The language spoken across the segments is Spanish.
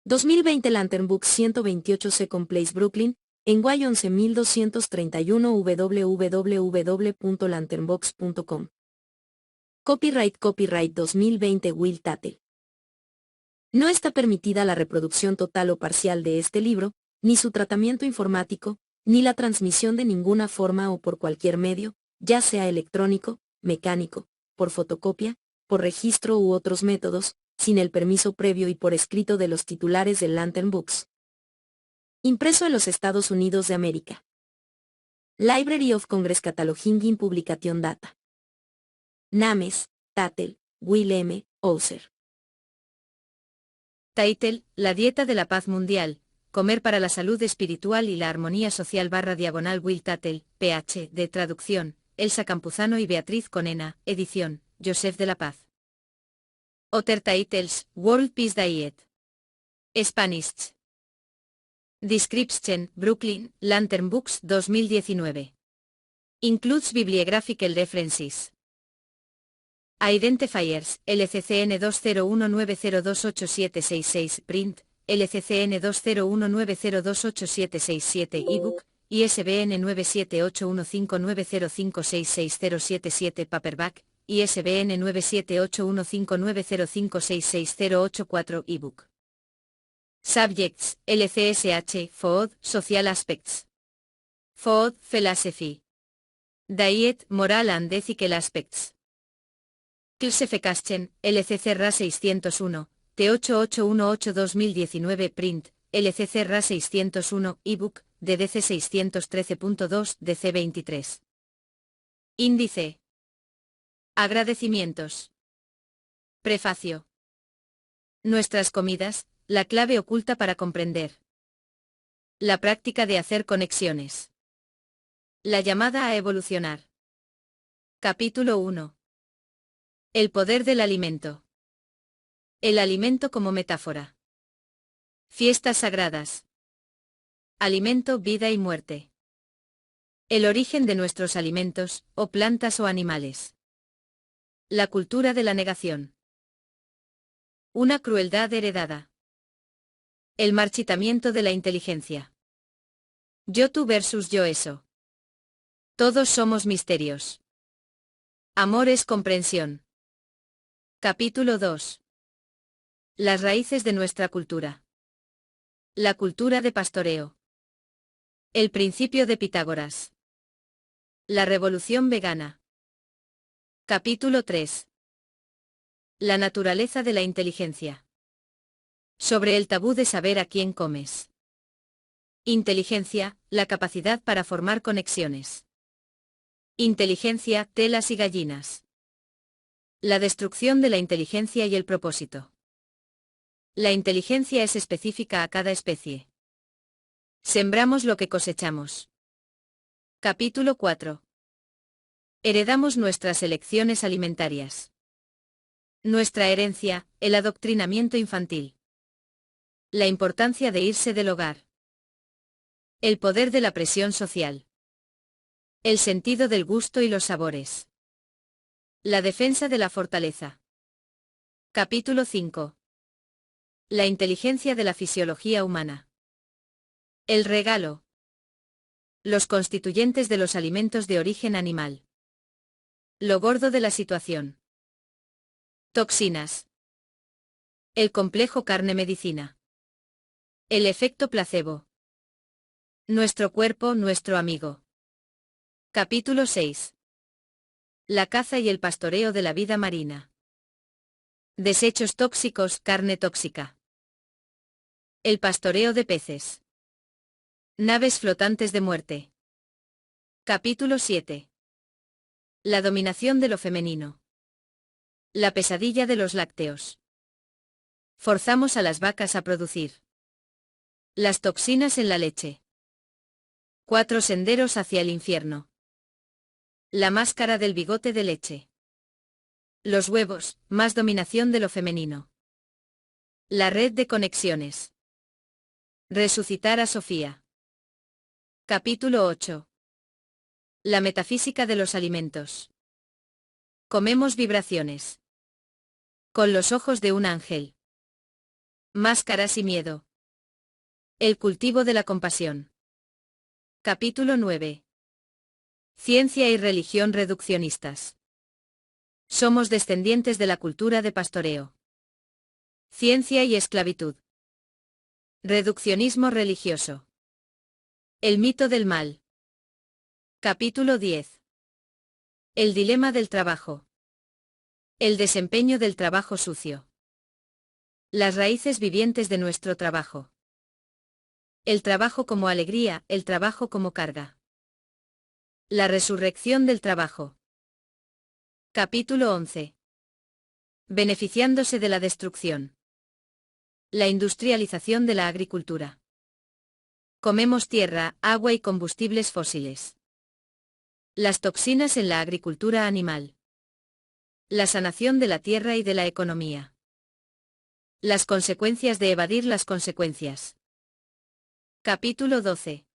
2020 Lantern Books 128 Second Place Brooklyn, en Guay 11231 www.lanternbox.com. Copyright 2020 Will Tattle. No está permitida la reproducción total o parcial de este libro, ni su tratamiento informático, ni la transmisión de ninguna forma o por cualquier medio, ya sea electrónico, mecánico, por fotocopia, por registro u otros métodos, sin el permiso previo y por escrito de los titulares de Lantern Books. Impreso en los Estados Unidos de América. Library of Congress Cataloging in Publication Data. Names, Tattle, Will M. Hauser. Title, La dieta de la paz mundial, comer para la salud espiritual y la armonía social // Will Tattle, Ph.D. Traducción, Elsa Campuzano y Beatriz Conena, edición, Joseph de la Paz. Other titles, World Peace Diet. Spanish. Description, Brooklyn, Lantern Books 2019. Includes bibliographical references. Identifiers, LCCN 2019028766 print, LCCN 2019028767 ebook, ISBN 9781590566077 paperback, ISBN 9781590566084 ebook. Subjects, LCSH, FOD, Social Aspects. FOD, Philosophy. Diet, Moral and Ethical Aspects. Classification, LCC RA 601, T8818-2019 print, LCC RA 601, ebook, DDC 613.2, DC 23. Índice. Agradecimientos. Prefacio. Nuestras comidas, la clave oculta para comprender. La práctica de hacer conexiones. La llamada a evolucionar. Capítulo 1. El poder del alimento. El alimento como metáfora. Fiestas sagradas. Alimento, vida y muerte. El origen de nuestros alimentos, o plantas o animales. La cultura de la negación. Una crueldad heredada. El marchitamiento de la inteligencia. Yo tú versus yo eso. Todos somos misterios. Amor es comprensión. Capítulo 2. Las raíces de nuestra cultura. La cultura de pastoreo. El principio de Pitágoras. La revolución vegana. Capítulo 3. La naturaleza de la inteligencia. Sobre el tabú de saber a quién comes. Inteligencia, la capacidad para formar conexiones. Inteligencia, telas y gallinas. La destrucción de la inteligencia y el propósito. La inteligencia es específica a cada especie. Sembramos lo que cosechamos. Capítulo 4. Heredamos nuestras elecciones alimentarias. Nuestra herencia, el adoctrinamiento infantil. La importancia de irse del hogar. El poder de la presión social. El sentido del gusto y los sabores. La defensa de la fortaleza. Capítulo 5. La inteligencia de la fisiología humana. El regalo. Los constituyentes de los alimentos de origen animal. Lo gordo de la situación. Toxinas. El complejo carne-medicina. El efecto placebo. Nuestro cuerpo, nuestro amigo. Capítulo 6. La caza y el pastoreo de la vida marina. Desechos tóxicos, carne tóxica. El pastoreo de peces. Naves flotantes de muerte. Capítulo 7. La dominación de lo femenino. La pesadilla de los lácteos. Forzamos a las vacas a producir. Las toxinas en la leche. 4 senderos hacia el infierno. La máscara del bigote de leche. Los huevos, más dominación de lo femenino. La red de conexiones. Resucitar a Sofía. Capítulo 8. La metafísica de los alimentos. Comemos vibraciones. Con los ojos de un ángel. Máscaras y miedo. El cultivo de la compasión. Capítulo 9. Ciencia y religión reduccionistas. Somos descendientes de la cultura de pastoreo. Ciencia y esclavitud. Reduccionismo religioso. El mito del mal. Capítulo 10. El dilema del trabajo. El desempeño del trabajo sucio. Las raíces vivientes de nuestro trabajo. El trabajo como alegría, el trabajo como carga. La resurrección del trabajo. Capítulo 11. Beneficiándose de la destrucción. La industrialización de la agricultura. Comemos tierra, agua y combustibles fósiles. Las toxinas en la agricultura animal. La sanación de la tierra y de la economía. Las consecuencias de evadir las consecuencias. Capítulo 12.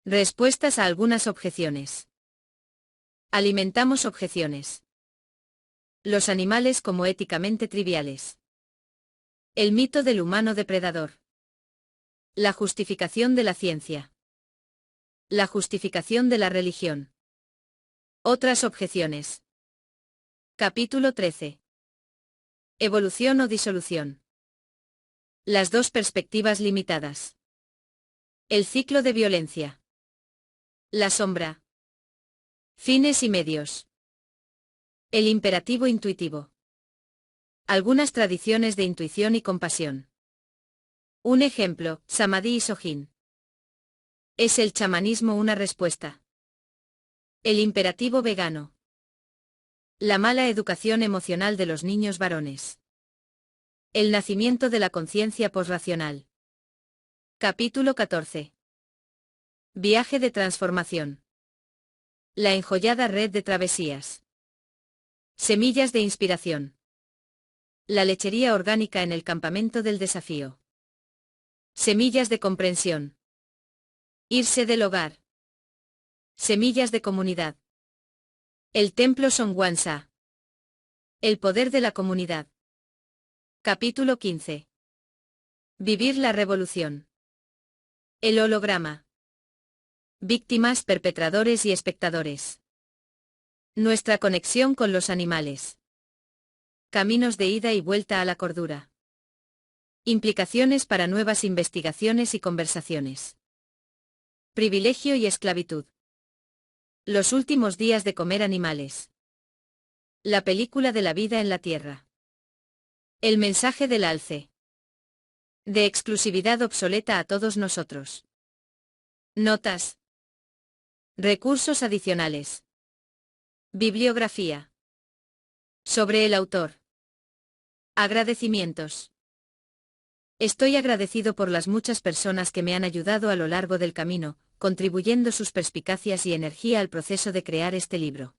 Respuestas a algunas objeciones. Alimentamos objeciones. Los animales como éticamente triviales. El mito del humano depredador. La justificación de la ciencia. La justificación de la religión. Otras objeciones. Capítulo 13. Evolución o disolución. Las dos perspectivas limitadas. El ciclo de violencia. La sombra. Fines y medios. El imperativo intuitivo. Algunas tradiciones de intuición y compasión. Un ejemplo, Samadhi y Sohin. ¿Es el chamanismo una respuesta? El imperativo vegano. La mala educación emocional de los niños varones. El nacimiento de la conciencia posracional. Capítulo 14. Viaje de transformación. La enjollada red de travesías. Semillas de inspiración. La lechería orgánica en el campamento del desafío. Semillas de comprensión. Irse del hogar. Semillas de comunidad. El templo Songwansa. El poder de la comunidad. Capítulo 15. Vivir la revolución. El holograma. Víctimas, perpetradores y espectadores. Nuestra conexión con los animales. Caminos de ida y vuelta a la cordura. Implicaciones para nuevas investigaciones y conversaciones. Privilegio y esclavitud. Los últimos días de comer animales. La película de la vida en la Tierra. El mensaje del alce. De exclusividad obsoleta a todos nosotros. Notas. Recursos adicionales. Bibliografía. Sobre el autor. Agradecimientos. Estoy agradecido por las muchas personas que me han ayudado a lo largo del camino, contribuyendo sus perspicacias y energía al proceso de crear este libro.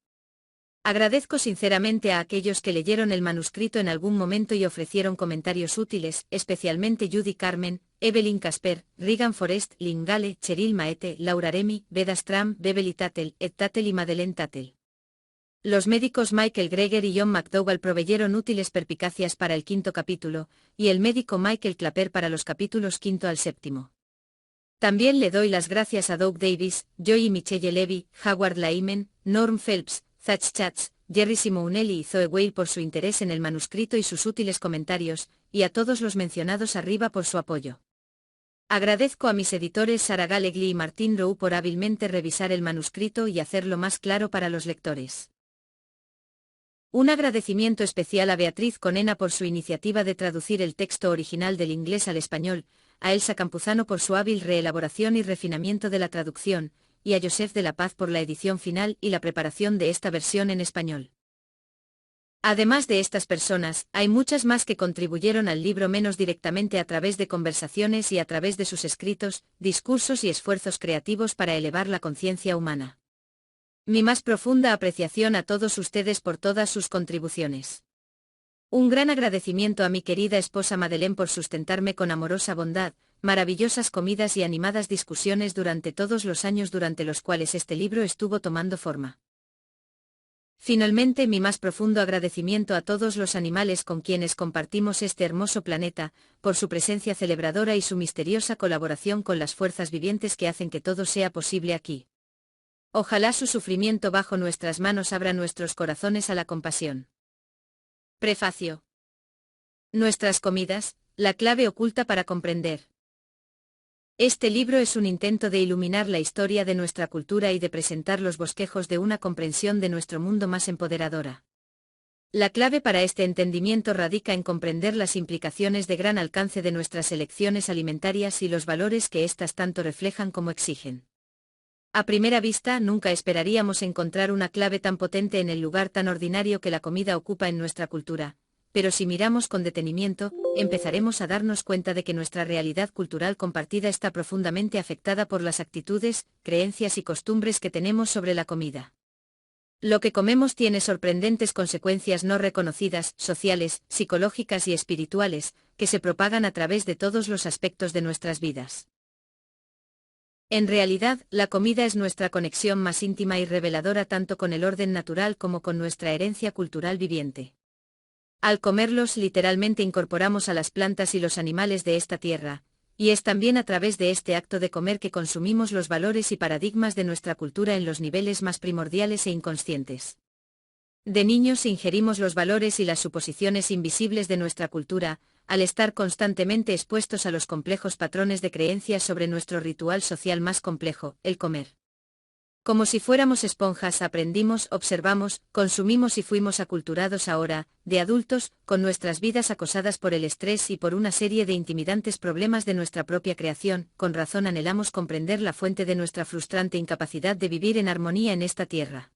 Agradezco sinceramente a aquellos que leyeron el manuscrito en algún momento y ofrecieron comentarios útiles, especialmente Judy Carmen, Evelyn Casper, Regan Forrest, Lynn Gale, Cheryl Maete, Laura Remy, Beda Stram, Beverly Tattel, Ed Tattel y Madeleine Tattel. Los médicos Michael Greger y John McDougall proveyeron útiles perspicacias para el 5º capítulo, y el médico Michael Clapper para los capítulos 5 al 7. También le doy las gracias a Doug Davis, Joy y Michelle Levy, Howard Lyman, Norm Phelps, Zach Chatz, Jerry Simonelli y Zoe Whale por su interés en el manuscrito y sus útiles comentarios, y a todos los mencionados arriba por su apoyo. Agradezco a mis editores Sarah Gallegly y Martin Rowe por hábilmente revisar el manuscrito y hacerlo más claro para los lectores. Un agradecimiento especial a Beatriz Conena por su iniciativa de traducir el texto original del inglés al español, a Elsa Campuzano por su hábil reelaboración y refinamiento de la traducción, y a Joseph de la Paz por la edición final y la preparación de esta versión en español. Además de estas personas, hay muchas más que contribuyeron al libro menos directamente a través de conversaciones y a través de sus escritos, discursos y esfuerzos creativos para elevar la conciencia humana. Mi más profunda apreciación a todos ustedes por todas sus contribuciones. Un gran agradecimiento a mi querida esposa Madeleine por sustentarme con amorosa bondad, maravillosas comidas y animadas discusiones durante todos los años durante los cuales este libro estuvo tomando forma. Finalmente, mi más profundo agradecimiento a todos los animales con quienes compartimos este hermoso planeta, por su presencia celebradora y su misteriosa colaboración con las fuerzas vivientes que hacen que todo sea posible aquí. Ojalá su sufrimiento bajo nuestras manos abra nuestros corazones a la compasión. Prefacio. Nuestras comidas, la clave oculta para comprender. Este libro es un intento de iluminar la historia de nuestra cultura y de presentar los bosquejos de una comprensión de nuestro mundo más empoderadora. La clave para este entendimiento radica en comprender las implicaciones de gran alcance de nuestras elecciones alimentarias y los valores que éstas tanto reflejan como exigen. A primera vista, nunca esperaríamos encontrar una clave tan potente en el lugar tan ordinario que la comida ocupa en nuestra cultura, pero si miramos con detenimiento, empezaremos a darnos cuenta de que nuestra realidad cultural compartida está profundamente afectada por las actitudes, creencias y costumbres que tenemos sobre la comida. Lo que comemos tiene sorprendentes consecuencias no reconocidas, sociales, psicológicas y espirituales, que se propagan a través de todos los aspectos de nuestras vidas. En realidad, la comida es nuestra conexión más íntima y reveladora tanto con el orden natural como con nuestra herencia cultural viviente. Al comerlos literalmente incorporamos a las plantas y los animales de esta tierra, y es también a través de este acto de comer que consumimos los valores y paradigmas de nuestra cultura en los niveles más primordiales e inconscientes. De niños ingerimos los valores y las suposiciones invisibles de nuestra cultura, al estar constantemente expuestos a los complejos patrones de creencias sobre nuestro ritual social más complejo, el comer. Como si fuéramos esponjas, aprendimos, observamos, consumimos y fuimos aculturados ahora, de adultos, con nuestras vidas acosadas por el estrés y por una serie de intimidantes problemas de nuestra propia creación. Con razón anhelamos comprender la fuente de nuestra frustrante incapacidad de vivir en armonía en esta tierra.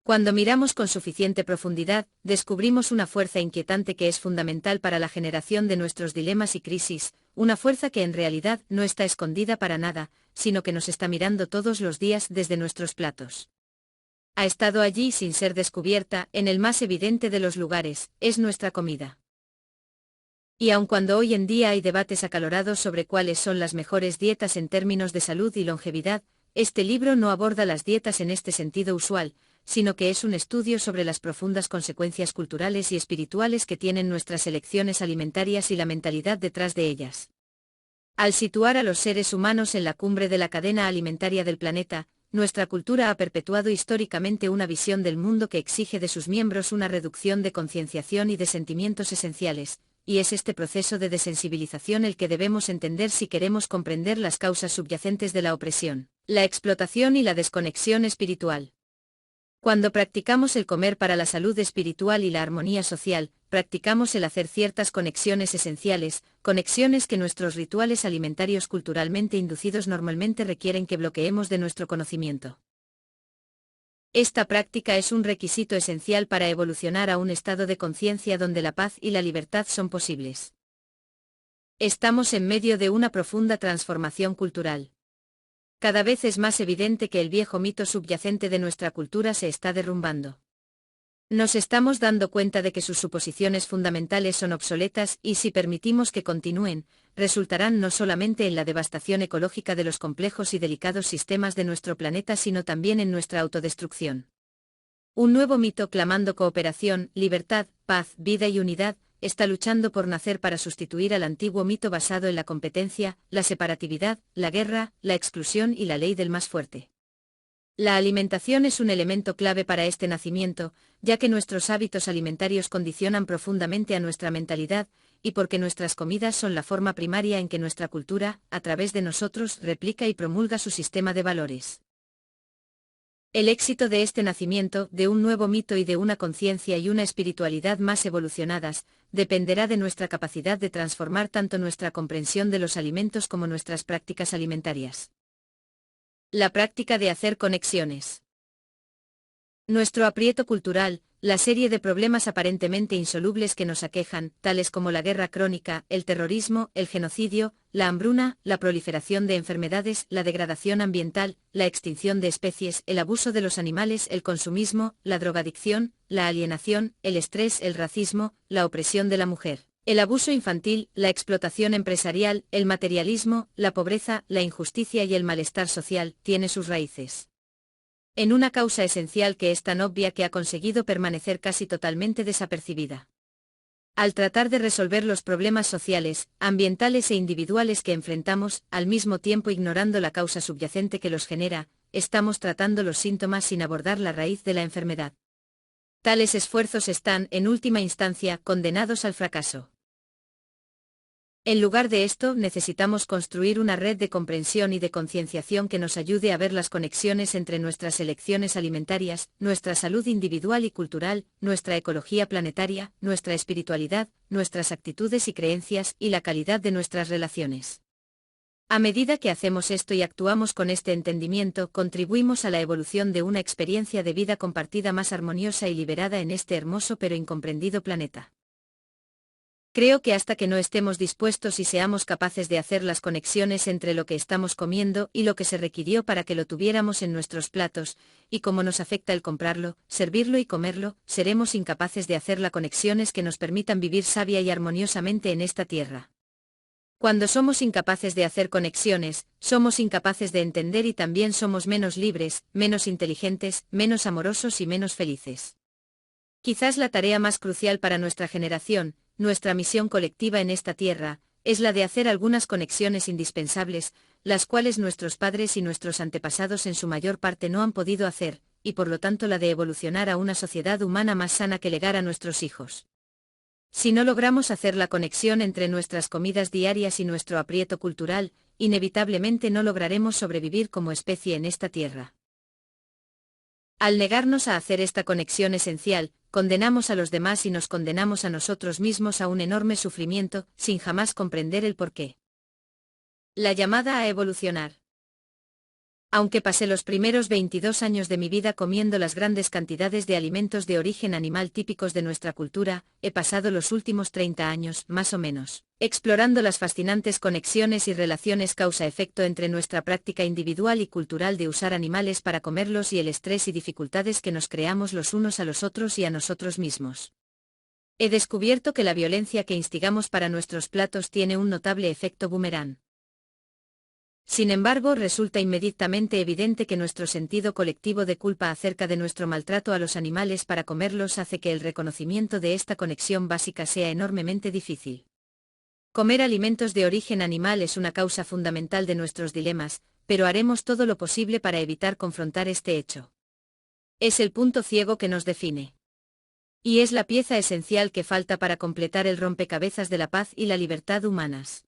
Cuando miramos con suficiente profundidad, descubrimos una fuerza inquietante que es fundamental para la generación de nuestros dilemas y crisis, una fuerza que en realidad no está escondida para nada, sino que nos está mirando todos los días desde nuestros platos. Ha estado allí sin ser descubierta, en el más evidente de los lugares, es nuestra comida. Y aun cuando hoy en día hay debates acalorados sobre cuáles son las mejores dietas en términos de salud y longevidad, este libro no aborda las dietas en este sentido usual, sino que es un estudio sobre las profundas consecuencias culturales y espirituales que tienen nuestras elecciones alimentarias y la mentalidad detrás de ellas. Al situar a los seres humanos en la cumbre de la cadena alimentaria del planeta, nuestra cultura ha perpetuado históricamente una visión del mundo que exige de sus miembros una reducción de concienciación y de sentimientos esenciales, y es este proceso de desensibilización el que debemos entender si queremos comprender las causas subyacentes de la opresión, la explotación y la desconexión espiritual. Cuando practicamos el comer para la salud espiritual y la armonía social, practicamos el hacer ciertas conexiones esenciales, conexiones que nuestros rituales alimentarios culturalmente inducidos normalmente requieren que bloqueemos de nuestro conocimiento. Esta práctica es un requisito esencial para evolucionar a un estado de conciencia donde la paz y la libertad son posibles. Estamos en medio de una profunda transformación cultural. Cada vez es más evidente que el viejo mito subyacente de nuestra cultura se está derrumbando. Nos estamos dando cuenta de que sus suposiciones fundamentales son obsoletas y si permitimos que continúen, resultarán no solamente en la devastación ecológica de los complejos y delicados sistemas de nuestro planeta sino también en nuestra autodestrucción. Un nuevo mito clamando cooperación, libertad, paz, vida y unidad, está luchando por nacer para sustituir al antiguo mito basado en la competencia, la separatividad, la guerra, la exclusión y la ley del más fuerte. La alimentación es un elemento clave para este nacimiento, ya que nuestros hábitos alimentarios condicionan profundamente a nuestra mentalidad, y porque nuestras comidas son la forma primaria en que nuestra cultura, a través de nosotros, replica y promulga su sistema de valores. El éxito de este nacimiento, de un nuevo mito y de una conciencia y una espiritualidad más evolucionadas, dependerá de nuestra capacidad de transformar tanto nuestra comprensión de los alimentos como nuestras prácticas alimentarias. La práctica de hacer conexiones. Nuestro aprieto cultural, la serie de problemas aparentemente insolubles que nos aquejan, tales como la guerra crónica, el terrorismo, el genocidio, la hambruna, la proliferación de enfermedades, la degradación ambiental, la extinción de especies, el abuso de los animales, el consumismo, la drogadicción, la alienación, el estrés, el racismo, la opresión de la mujer, el abuso infantil, la explotación empresarial, el materialismo, la pobreza, la injusticia y el malestar social, tiene sus raíces En una causa esencial que es tan obvia que ha conseguido permanecer casi totalmente desapercibida. Al tratar de resolver los problemas sociales, ambientales e individuales que enfrentamos, al mismo tiempo ignorando la causa subyacente que los genera, estamos tratando los síntomas sin abordar la raíz de la enfermedad. Tales esfuerzos están, en última instancia, condenados al fracaso. En lugar de esto, necesitamos construir una red de comprensión y de concienciación que nos ayude a ver las conexiones entre nuestras elecciones alimentarias, nuestra salud individual y cultural, nuestra ecología planetaria, nuestra espiritualidad, nuestras actitudes y creencias y la calidad de nuestras relaciones. A medida que hacemos esto y actuamos con este entendimiento, contribuimos a la evolución de una experiencia de vida compartida más armoniosa y liberada en este hermoso pero incomprendido planeta. Creo que hasta que no estemos dispuestos y seamos capaces de hacer las conexiones entre lo que estamos comiendo y lo que se requirió para que lo tuviéramos en nuestros platos, y cómo nos afecta el comprarlo, servirlo y comerlo, seremos incapaces de hacer las conexiones que nos permitan vivir sabia y armoniosamente en esta tierra. Cuando somos incapaces de hacer conexiones, somos incapaces de entender y también somos menos libres, menos inteligentes, menos amorosos y menos felices. Quizás la tarea más crucial para nuestra generación, nuestra misión colectiva en esta tierra, es la de hacer algunas conexiones indispensables, las cuales nuestros padres y nuestros antepasados en su mayor parte no han podido hacer, y por lo tanto la de evolucionar a una sociedad humana más sana que legar a nuestros hijos. Si no logramos hacer la conexión entre nuestras comidas diarias y nuestro aprieto cultural, inevitablemente no lograremos sobrevivir como especie en esta tierra. Al negarnos a hacer esta conexión esencial, condenamos a los demás y nos condenamos a nosotros mismos a un enorme sufrimiento, sin jamás comprender el porqué. La llamada a evolucionar. Aunque pasé los primeros 22 años de mi vida comiendo las grandes cantidades de alimentos de origen animal típicos de nuestra cultura, he pasado los últimos 30 años, más o menos, explorando las fascinantes conexiones y relaciones causa-efecto entre nuestra práctica individual y cultural de usar animales para comerlos y el estrés y dificultades que nos creamos los unos a los otros y a nosotros mismos. He descubierto que la violencia que instigamos para nuestros platos tiene un notable efecto boomerang. Sin embargo, resulta inmediatamente evidente que nuestro sentido colectivo de culpa acerca de nuestro maltrato a los animales para comerlos hace que el reconocimiento de esta conexión básica sea enormemente difícil. Comer alimentos de origen animal es una causa fundamental de nuestros dilemas, pero haremos todo lo posible para evitar confrontar este hecho. Es el punto ciego que nos define. Y es la pieza esencial que falta para completar el rompecabezas de la paz y la libertad humanas.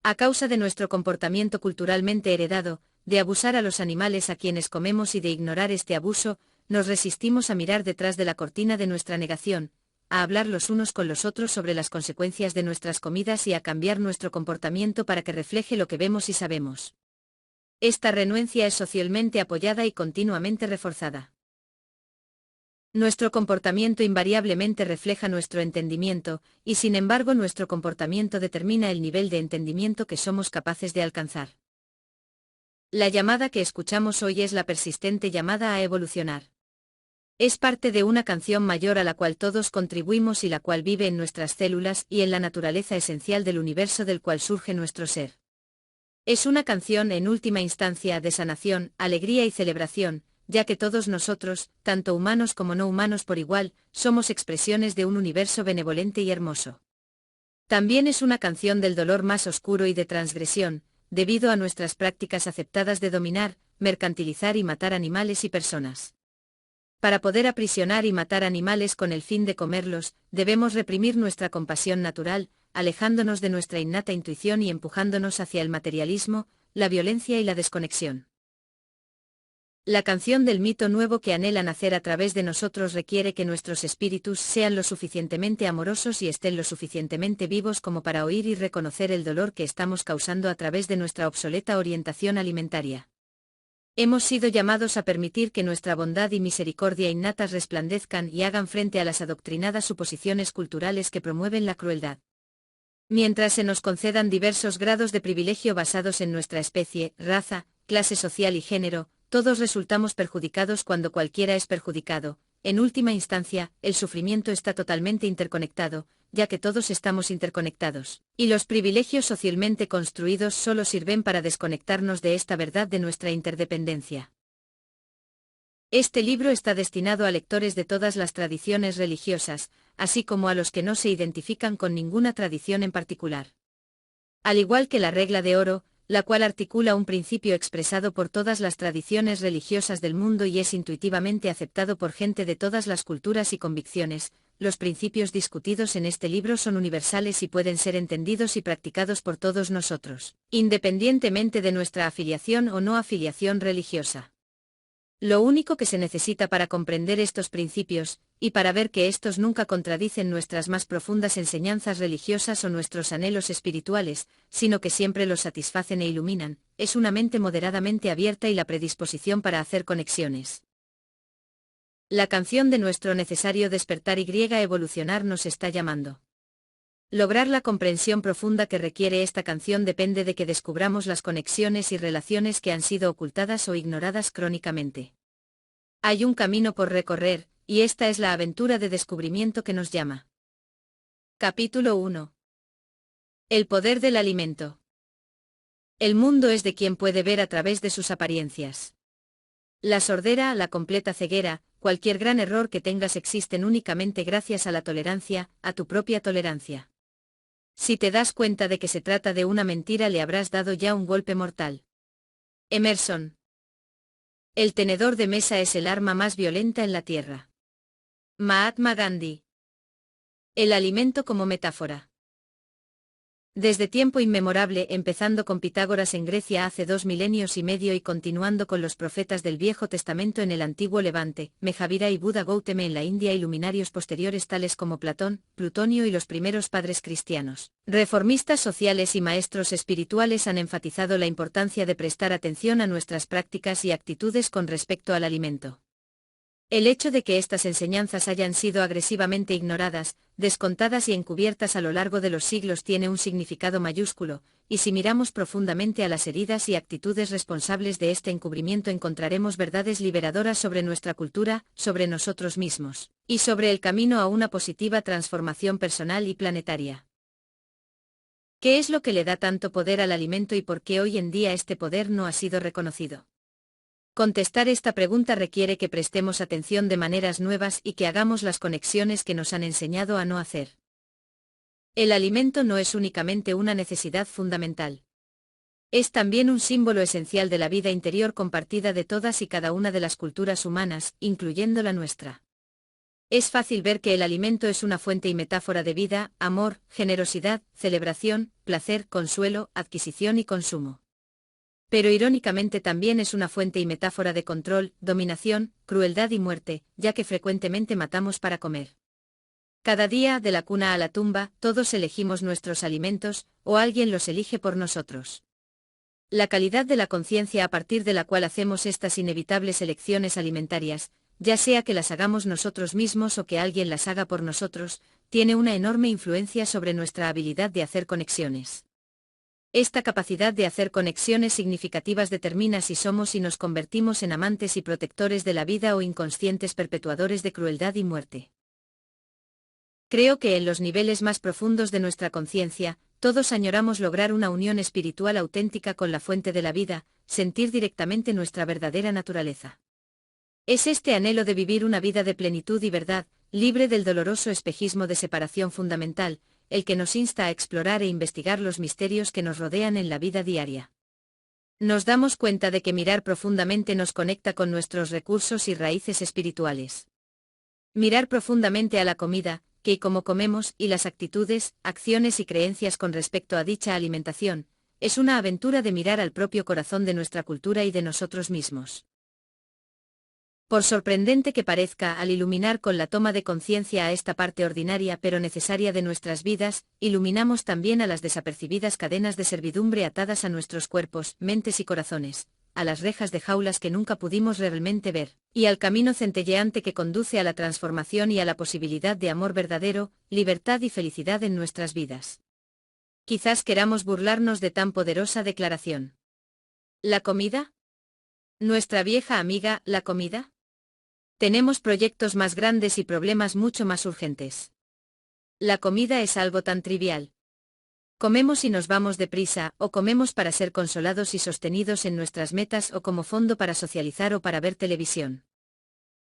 A causa de nuestro comportamiento culturalmente heredado, de abusar a los animales a quienes comemos y de ignorar este abuso, nos resistimos a mirar detrás de la cortina de nuestra negación, a hablar los unos con los otros sobre las consecuencias de nuestras comidas y a cambiar nuestro comportamiento para que refleje lo que vemos y sabemos. Esta renuencia es socialmente apoyada y continuamente reforzada. Nuestro comportamiento invariablemente refleja nuestro entendimiento, y sin embargo nuestro comportamiento determina el nivel de entendimiento que somos capaces de alcanzar. La llamada que escuchamos hoy es la persistente llamada a evolucionar. Es parte de una canción mayor a la cual todos contribuimos y la cual vive en nuestras células y en la naturaleza esencial del universo del cual surge nuestro ser. Es una canción en última instancia de sanación, alegría y celebración, ya que todos nosotros, tanto humanos como no humanos por igual, somos expresiones de un universo benevolente y hermoso. También es una canción del dolor más oscuro y de transgresión, debido a nuestras prácticas aceptadas de dominar, mercantilizar y matar animales y personas. Para poder aprisionar y matar animales con el fin de comerlos, debemos reprimir nuestra compasión natural, alejándonos de nuestra innata intuición y empujándonos hacia el materialismo, la violencia y la desconexión. La canción del mito nuevo que anhela nacer a través de nosotros requiere que nuestros espíritus sean lo suficientemente amorosos y estén lo suficientemente vivos como para oír y reconocer el dolor que estamos causando a través de nuestra obsoleta orientación alimentaria. Hemos sido llamados a permitir que nuestra bondad y misericordia innatas resplandezcan y hagan frente a las adoctrinadas suposiciones culturales que promueven la crueldad. Mientras se nos concedan diversos grados de privilegio basados en nuestra especie, raza, clase social y género, todos resultamos perjudicados cuando cualquiera es perjudicado. En última instancia, el sufrimiento está totalmente interconectado, ya que todos estamos interconectados, y los privilegios socialmente construidos solo sirven para desconectarnos de esta verdad de nuestra interdependencia. Este libro está destinado a lectores de todas las tradiciones religiosas, así como a los que no se identifican con ninguna tradición en particular. Al igual que la regla de oro, la cual articula un principio expresado por todas las tradiciones religiosas del mundo y es intuitivamente aceptado por gente de todas las culturas y convicciones, los principios discutidos en este libro son universales y pueden ser entendidos y practicados por todos nosotros, independientemente de nuestra afiliación o no afiliación religiosa. Lo único que se necesita para comprender estos principios, y para ver que estos nunca contradicen nuestras más profundas enseñanzas religiosas o nuestros anhelos espirituales, sino que siempre los satisfacen e iluminan, es una mente moderadamente abierta y la predisposición para hacer conexiones. La canción de nuestro necesario despertar y evolucionar nos está llamando. Lograr la comprensión profunda que requiere esta canción depende de que descubramos las conexiones y relaciones que han sido ocultadas o ignoradas crónicamente. Hay un camino por recorrer, y esta es la aventura de descubrimiento que nos llama. Capítulo 1. El poder del alimento. El mundo es de quien puede ver a través de sus apariencias. La sordera, la completa ceguera, cualquier gran error que tengas existen únicamente gracias a la tolerancia, a tu propia tolerancia. Si te das cuenta de que se trata de una mentira, le habrás dado ya un golpe mortal. Emerson. El tenedor de mesa es el arma más violenta en la tierra. Mahatma Gandhi. El alimento como metáfora. Desde tiempo inmemorable, empezando con Pitágoras en Grecia hace 2 milenios y medio y continuando con los profetas del Viejo Testamento en el Antiguo Levante, Mahavira y Buda Gautama en la India y luminarios posteriores tales como Platón, Plutonio y los primeros padres cristianos, reformistas sociales y maestros espirituales han enfatizado la importancia de prestar atención a nuestras prácticas y actitudes con respecto al alimento. El hecho de que estas enseñanzas hayan sido agresivamente ignoradas, descontadas y encubiertas a lo largo de los siglos tiene un significado mayúsculo, y si miramos profundamente a las heridas y actitudes responsables de este encubrimiento encontraremos verdades liberadoras sobre nuestra cultura, sobre nosotros mismos, y sobre el camino a una positiva transformación personal y planetaria. ¿Qué es lo que le da tanto poder al alimento y por qué hoy en día este poder no ha sido reconocido? Contestar esta pregunta requiere que prestemos atención de maneras nuevas y que hagamos las conexiones que nos han enseñado a no hacer. El alimento no es únicamente una necesidad fundamental. Es también un símbolo esencial de la vida interior compartida de todas y cada una de las culturas humanas, incluyendo la nuestra. Es fácil ver que el alimento es una fuente y metáfora de vida, amor, generosidad, celebración, placer, consuelo, adquisición y consumo. Pero irónicamente también es una fuente y metáfora de control, dominación, crueldad y muerte, ya que frecuentemente matamos para comer. Cada día, de la cuna a la tumba, todos elegimos nuestros alimentos, o alguien los elige por nosotros. La calidad de la conciencia a partir de la cual hacemos estas inevitables elecciones alimentarias, ya sea que las hagamos nosotros mismos o que alguien las haga por nosotros, tiene una enorme influencia sobre nuestra habilidad de hacer conexiones. Esta capacidad de hacer conexiones significativas determina si somos y nos convertimos en amantes y protectores de la vida o inconscientes perpetuadores de crueldad y muerte. Creo que en los niveles más profundos de nuestra conciencia, todos añoramos lograr una unión espiritual auténtica con la fuente de la vida, sentir directamente nuestra verdadera naturaleza. Es este anhelo de vivir una vida de plenitud y verdad, libre del doloroso espejismo de separación fundamental, el que nos insta a explorar e investigar los misterios que nos rodean en la vida diaria. Nos damos cuenta de que mirar profundamente nos conecta con nuestros recursos y raíces espirituales. Mirar profundamente a la comida, qué y cómo comemos, y las actitudes, acciones y creencias con respecto a dicha alimentación, es una aventura de mirar al propio corazón de nuestra cultura y de nosotros mismos. Por sorprendente que parezca, al iluminar con la toma de conciencia a esta parte ordinaria pero necesaria de nuestras vidas, iluminamos también a las desapercibidas cadenas de servidumbre atadas a nuestros cuerpos, mentes y corazones, a las rejas de jaulas que nunca pudimos realmente ver, y al camino centelleante que conduce a la transformación y a la posibilidad de amor verdadero, libertad y felicidad en nuestras vidas. Quizás queramos burlarnos de tan poderosa declaración. ¿La comida? ¿Nuestra vieja amiga, la comida? Tenemos proyectos más grandes y problemas mucho más urgentes. La comida es algo tan trivial. Comemos y nos vamos deprisa, o comemos para ser consolados y sostenidos en nuestras metas o como fondo para socializar o para ver televisión.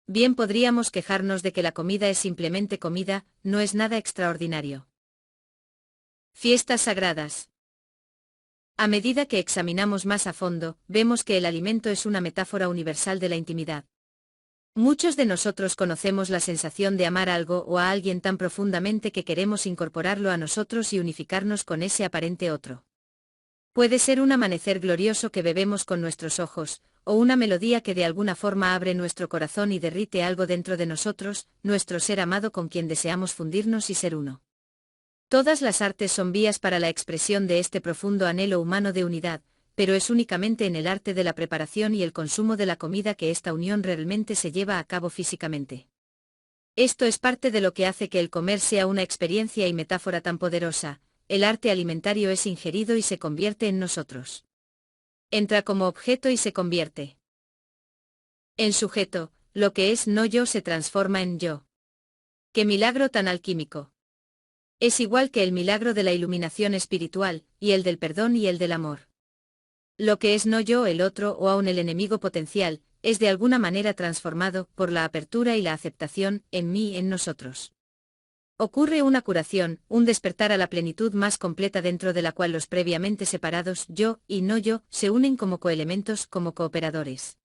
Bien podríamos quejarnos de que la comida es simplemente comida, no es nada extraordinario. Fiestas sagradas. A medida que examinamos más a fondo, vemos que el alimento es una metáfora universal de la intimidad. Muchos de nosotros conocemos la sensación de amar algo o a alguien tan profundamente que queremos incorporarlo a nosotros y unificarnos con ese aparente otro. Puede ser un amanecer glorioso que bebemos con nuestros ojos, o una melodía que de alguna forma abre nuestro corazón y derrite algo dentro de nosotros, nuestro ser amado con quien deseamos fundirnos y ser uno. Todas las artes son vías para la expresión de este profundo anhelo humano de unidad, pero es únicamente en el arte de la preparación y el consumo de la comida que esta unión realmente se lleva a cabo físicamente. Esto es parte de lo que hace que el comer sea una experiencia y metáfora tan poderosa. El arte alimentario es ingerido y se convierte en nosotros. Entra como objeto y se convierte en sujeto, lo que es no yo se transforma en yo. ¡Qué milagro tan alquímico! Es igual que el milagro de la iluminación espiritual, y el del perdón y el del amor. Lo que es no yo el otro o aun el enemigo potencial, es de alguna manera transformado, por la apertura y la aceptación, en mí en nosotros. Ocurre una curación, un despertar a la plenitud más completa dentro de la cual los previamente separados yo y no yo se unen como coelementos, como cooperadores.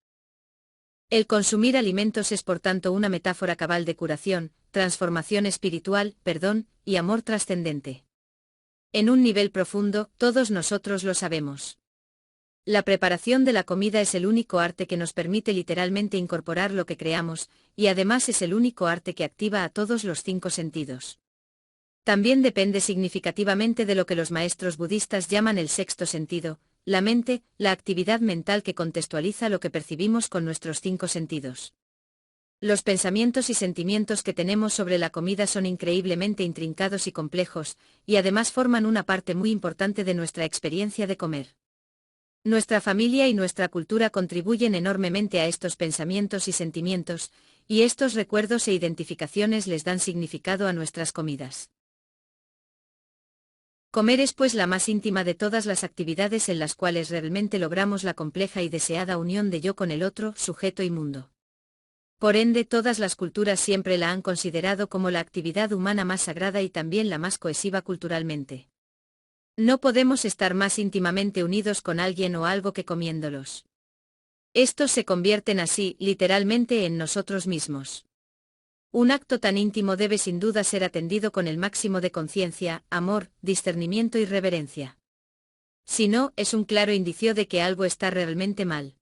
El consumir alimentos es por tanto una metáfora cabal de curación, transformación espiritual, perdón y amor trascendente. En un nivel profundo, todos nosotros lo sabemos. La preparación de la comida es el único arte que nos permite literalmente incorporar lo que creamos, y además es el único arte que activa a todos los 5 sentidos. También depende significativamente de lo que los maestros budistas llaman el sexto sentido, la mente, la actividad mental que contextualiza lo que percibimos con nuestros 5 sentidos. Los pensamientos y sentimientos que tenemos sobre la comida son increíblemente intrincados y complejos, y además forman una parte muy importante de nuestra experiencia de comer. Nuestra familia y nuestra cultura contribuyen enormemente a estos pensamientos y sentimientos, y estos recuerdos e identificaciones les dan significado a nuestras comidas. Comer es pues la más íntima de todas las actividades en las cuales realmente logramos la compleja y deseada unión de yo con el otro, sujeto y mundo. Por ende, todas las culturas siempre la han considerado como la actividad humana más sagrada y también la más cohesiva culturalmente. No podemos estar más íntimamente unidos con alguien o algo que comiéndolos. Estos se convierten así, literalmente, en nosotros mismos. Un acto tan íntimo debe sin duda ser atendido con el máximo de conciencia, amor, discernimiento y reverencia. Si no, es un claro indicio de que algo está realmente mal.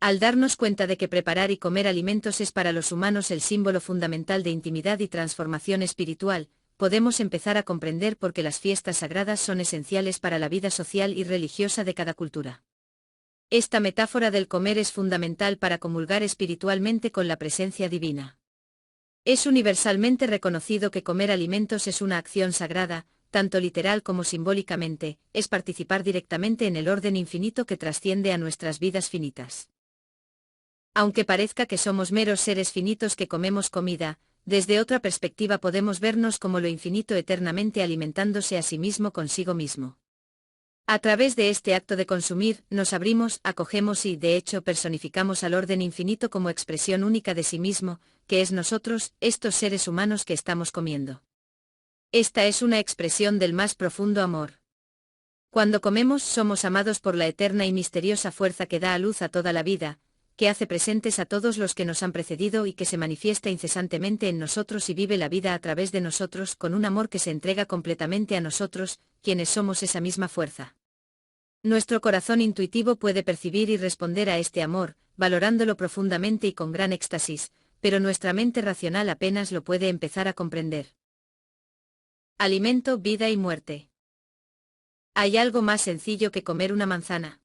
Al darnos cuenta de que preparar y comer alimentos es para los humanos el símbolo fundamental de intimidad y transformación espiritual, podemos empezar a comprender por qué las fiestas sagradas son esenciales para la vida social y religiosa de cada cultura. Esta metáfora del comer es fundamental para comulgar espiritualmente con la presencia divina. Es universalmente reconocido que comer alimentos es una acción sagrada, tanto literal como simbólicamente, es participar directamente en el orden infinito que trasciende a nuestras vidas finitas. Aunque parezca que somos meros seres finitos que comemos comida, desde otra perspectiva podemos vernos como lo infinito eternamente alimentándose a sí mismo consigo mismo. A través de este acto de consumir, nos abrimos, acogemos y, de hecho, personificamos al orden infinito como expresión única de sí mismo, que es nosotros, estos seres humanos que estamos comiendo. Esta es una expresión del más profundo amor. Cuando comemos, somos amados por la eterna y misteriosa fuerza que da a luz a toda la vida, que hace presentes a todos los que nos han precedido y que se manifiesta incesantemente en nosotros y vive la vida a través de nosotros con un amor que se entrega completamente a nosotros, quienes somos esa misma fuerza. Nuestro corazón intuitivo puede percibir y responder a este amor, valorándolo profundamente y con gran éxtasis, pero nuestra mente racional apenas lo puede empezar a comprender. Alimento, vida y muerte. ¿Hay algo más sencillo que comer una manzana?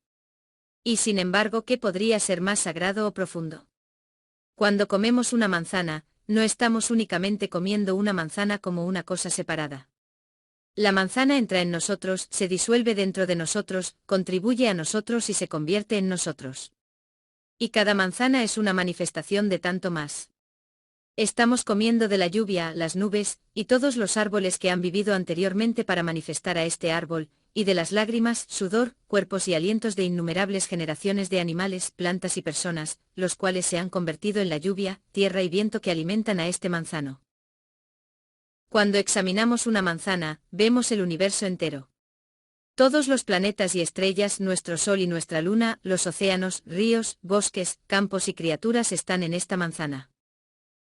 Y sin embargo, ¿qué podría ser más sagrado o profundo? Cuando comemos una manzana, no estamos únicamente comiendo una manzana como una cosa separada. La manzana entra en nosotros, se disuelve dentro de nosotros, contribuye a nosotros y se convierte en nosotros. Y cada manzana es una manifestación de tanto más. Estamos comiendo de la lluvia, las nubes, y todos los árboles que han vivido anteriormente para manifestar a este árbol, y de las lágrimas, sudor, cuerpos y alientos de innumerables generaciones de animales, plantas y personas, los cuales se han convertido en la lluvia, tierra y viento que alimentan a este manzano. Cuando examinamos una manzana, vemos el universo entero. Todos los planetas y estrellas, nuestro Sol y nuestra Luna, los océanos, ríos, bosques, campos y criaturas están en esta manzana.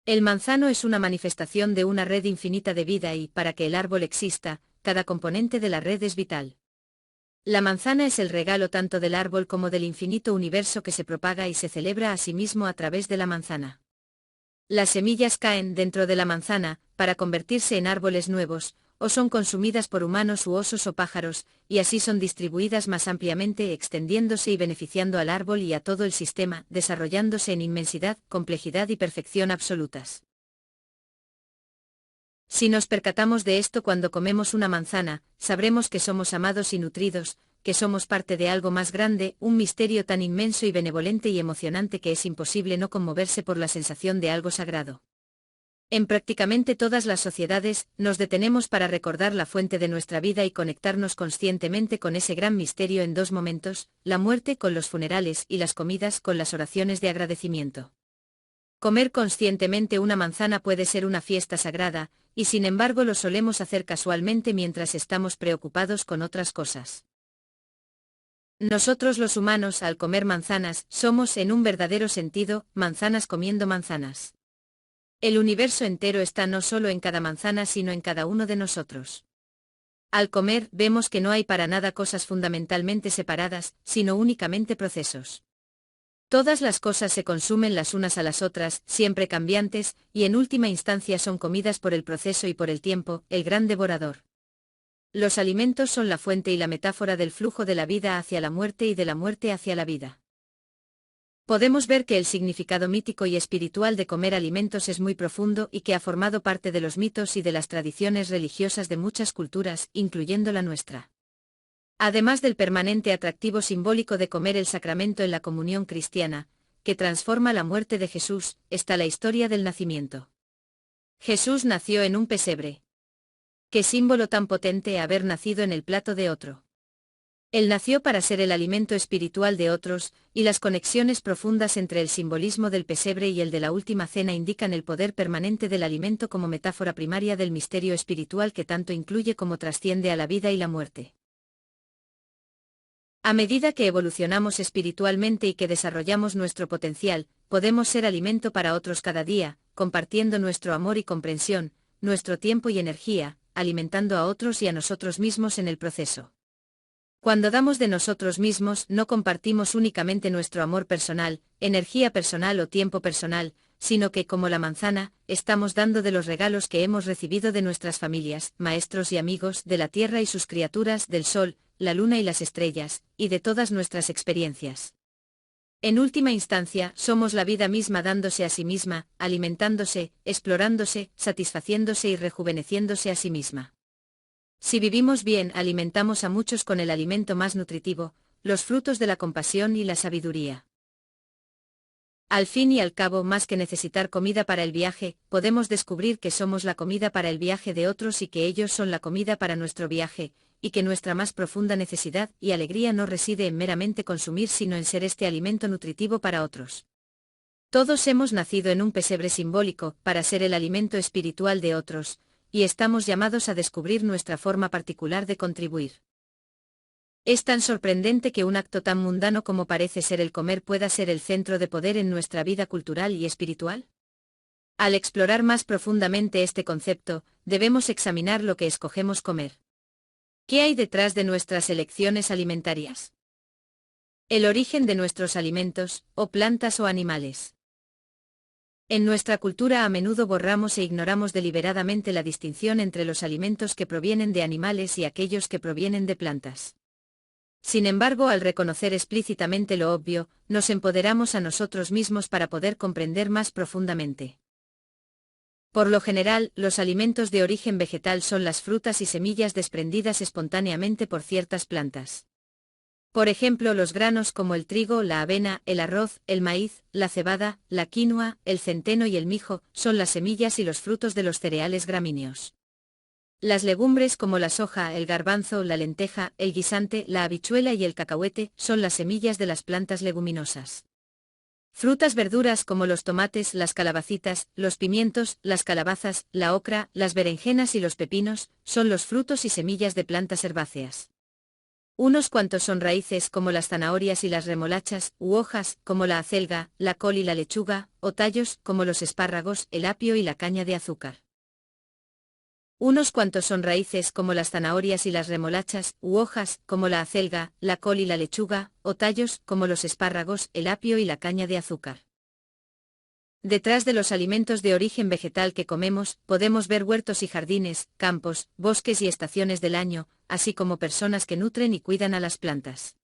El manzano es una manifestación de una red infinita de vida y, para que el árbol exista, cada componente de la red es vital. La manzana es el regalo tanto del árbol como del infinito universo que se propaga y se celebra a sí mismo a través de la manzana. Las semillas caen dentro de la manzana, para convertirse en árboles nuevos, o son consumidas por humanos u osos o pájaros, y así son distribuidas más ampliamente, extendiéndose y beneficiando al árbol y a todo el sistema, desarrollándose en inmensidad, complejidad y perfección absolutas. Si nos percatamos de esto cuando comemos una manzana, sabremos que somos amados y nutridos, que somos parte de algo más grande, un misterio tan inmenso y benevolente y emocionante que es imposible no conmoverse por la sensación de algo sagrado. En prácticamente todas las sociedades, nos detenemos para recordar la fuente de nuestra vida y conectarnos conscientemente con ese gran misterio en dos momentos, la muerte con los funerales y las comidas con las oraciones de agradecimiento. Comer conscientemente una manzana puede ser una fiesta sagrada, y sin embargo lo solemos hacer casualmente mientras estamos preocupados con otras cosas. Nosotros los humanos, al comer manzanas, somos en un verdadero sentido, manzanas comiendo manzanas. El universo entero está no solo en cada manzana sino en cada uno de nosotros. Al comer, vemos que no hay para nada cosas fundamentalmente separadas, sino únicamente procesos. Todas las cosas se consumen las unas a las otras, siempre cambiantes, y en última instancia son comidas por el proceso y por el tiempo, el gran devorador. Los alimentos son la fuente y la metáfora del flujo de la vida hacia la muerte y de la muerte hacia la vida. Podemos ver que el significado mítico y espiritual de comer alimentos es muy profundo y que ha formado parte de los mitos y de las tradiciones religiosas de muchas culturas, incluyendo la nuestra. Además del permanente atractivo simbólico de comer el sacramento en la comunión cristiana, que transforma la muerte de Jesús, está la historia del nacimiento. Jesús nació en un pesebre. Qué símbolo tan potente haber nacido en el plato de otro. Él nació para ser el alimento espiritual de otros, y las conexiones profundas entre el simbolismo del pesebre y el de la última cena indican el poder permanente del alimento como metáfora primaria del misterio espiritual que tanto incluye como trasciende a la vida y la muerte. A medida que evolucionamos espiritualmente y que desarrollamos nuestro potencial, podemos ser alimento para otros cada día, compartiendo nuestro amor y comprensión, nuestro tiempo y energía, alimentando a otros y a nosotros mismos en el proceso. Cuando damos de nosotros mismos, no compartimos únicamente nuestro amor personal, energía personal o tiempo personal, sino que, como la manzana, estamos dando de los regalos que hemos recibido de nuestras familias, maestros y amigos, de la tierra y sus criaturas, del sol, la luna y las estrellas, y de todas nuestras experiencias. En última instancia, somos la vida misma dándose a sí misma, alimentándose, explorándose, satisfaciéndose y rejuveneciéndose a sí misma. Si vivimos bien, alimentamos a muchos con el alimento más nutritivo, los frutos de la compasión y la sabiduría. Al fin y al cabo, más que necesitar comida para el viaje, podemos descubrir que somos la comida para el viaje de otros y que ellos son la comida para nuestro viaje, y que nuestra más profunda necesidad y alegría no reside en meramente consumir sino en ser este alimento nutritivo para otros. Todos hemos nacido en un pesebre simbólico, para ser el alimento espiritual de otros, y estamos llamados a descubrir nuestra forma particular de contribuir. Es tan sorprendente que un acto tan mundano como parece ser el comer pueda ser el centro de poder en nuestra vida cultural y espiritual. Al explorar más profundamente este concepto, debemos examinar lo que escogemos comer. ¿Qué hay detrás de nuestras elecciones alimentarias? El origen de nuestros alimentos, o plantas o animales. En nuestra cultura a menudo borramos e ignoramos deliberadamente la distinción entre los alimentos que provienen de animales y aquellos que provienen de plantas. Sin embargo, al reconocer explícitamente lo obvio, nos empoderamos a nosotros mismos para poder comprender más profundamente. Por lo general, los alimentos de origen vegetal son las frutas y semillas desprendidas espontáneamente por ciertas plantas. Por ejemplo, los granos como el trigo, la avena, el arroz, el maíz, la cebada, la quinoa, el centeno y el mijo, son las semillas y los frutos de los cereales gramíneos. Las legumbres como la soja, el garbanzo, la lenteja, el guisante, la habichuela y el cacahuete son las semillas de las plantas leguminosas. Frutas, verduras como los tomates, las calabacitas, los pimientos, las calabazas, la ocra, las berenjenas y los pepinos, son los frutos y semillas de plantas herbáceas. Unos cuantos son raíces como las zanahorias y las remolachas, u hojas como la acelga, la col y la lechuga, o tallos como los espárragos, el apio y la caña de azúcar. Unos cuantos son raíces como las zanahorias y las remolachas, u hojas como la acelga, la col y la lechuga, o tallos como los espárragos, el apio y la caña de azúcar. Detrás de los alimentos de origen vegetal que comemos, podemos ver huertos y jardines, campos, bosques y estaciones del año, así como personas que nutren y cuidan a las plantas.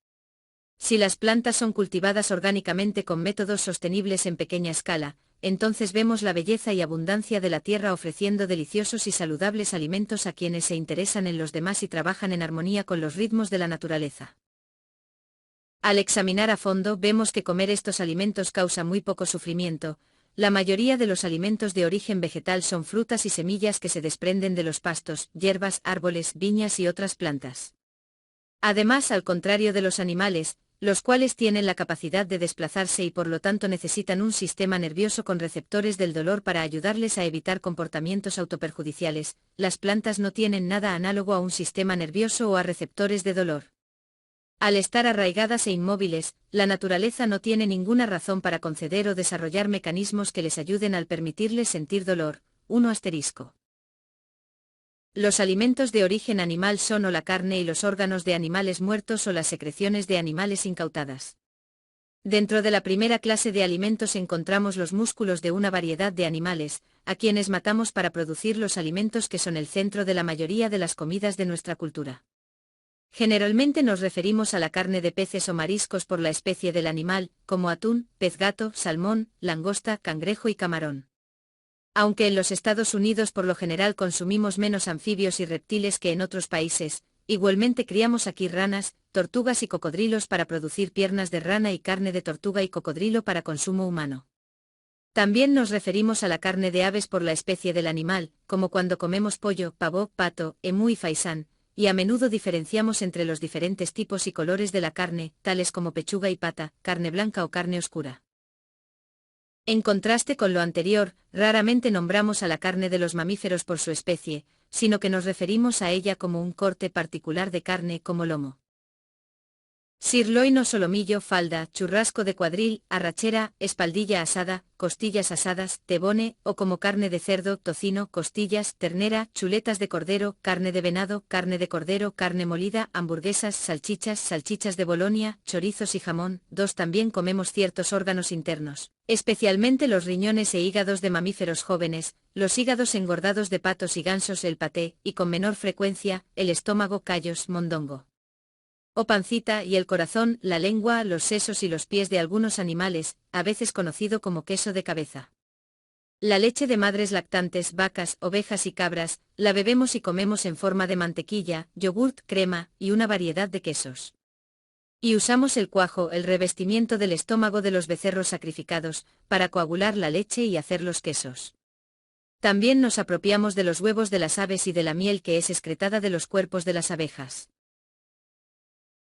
Si las plantas son cultivadas orgánicamente con métodos sostenibles en pequeña escala, entonces vemos la belleza y abundancia de la tierra ofreciendo deliciosos y saludables alimentos a quienes se interesan en los demás y trabajan en armonía con los ritmos de la naturaleza. Al examinar a fondo vemos que comer estos alimentos causa muy poco sufrimiento. La mayoría de los alimentos de origen vegetal son frutas y semillas que se desprenden de los pastos, hierbas, árboles, viñas y otras plantas. Además, al contrario de los animales, los cuales tienen la capacidad de desplazarse y por lo tanto necesitan un sistema nervioso con receptores del dolor para ayudarles a evitar comportamientos autoperjudiciales, las plantas no tienen nada análogo a un sistema nervioso o a receptores de dolor. Al estar arraigadas e inmóviles, la naturaleza no tiene ninguna razón para conceder o desarrollar mecanismos que les ayuden al permitirles sentir dolor. 1 asterisco. Los alimentos de origen animal son o la carne y los órganos de animales muertos o las secreciones de animales incautadas. Dentro de la primera clase de alimentos encontramos los músculos de una variedad de animales, a quienes matamos para producir los alimentos que son el centro de la mayoría de las comidas de nuestra cultura. Generalmente nos referimos a la carne de peces o mariscos por la especie del animal, como atún, pez gato, salmón, langosta, cangrejo y camarón. Aunque en los Estados Unidos por lo general consumimos menos anfibios y reptiles que en otros países, igualmente criamos aquí ranas, tortugas y cocodrilos para producir piernas de rana y carne de tortuga y cocodrilo para consumo humano. También nos referimos a la carne de aves por la especie del animal, como cuando comemos pollo, pavo, pato, emú y faisán, y a menudo diferenciamos entre los diferentes tipos y colores de la carne, tales como pechuga y pata, carne blanca o carne oscura. En contraste con lo anterior, raramente nombramos a la carne de los mamíferos por su especie, sino que nos referimos a ella como un corte particular de carne como lomo. Sirloin o solomillo, falda, churrasco de cuadril, arrachera, espaldilla asada, costillas asadas, tebone, o como carne de cerdo, tocino, costillas, ternera, chuletas de cordero, carne de venado, carne de cordero, carne molida, hamburguesas, salchichas, salchichas de Bolonia, chorizos y jamón. 2 También comemos ciertos órganos internos, especialmente los riñones e hígados de mamíferos jóvenes, los hígados engordados de patos y gansos, el paté, y con menor frecuencia, el estómago, callos, mondongo o pancita y el corazón, la lengua, los sesos y los pies de algunos animales, a veces conocido como queso de cabeza. La leche de madres lactantes, vacas, ovejas y cabras, la bebemos y comemos en forma de mantequilla, yogurt, crema, y una variedad de quesos. Y usamos el cuajo, el revestimiento del estómago de los becerros sacrificados, para coagular la leche y hacer los quesos. También nos apropiamos de los huevos de las aves y de la miel que es excretada de los cuerpos de las abejas.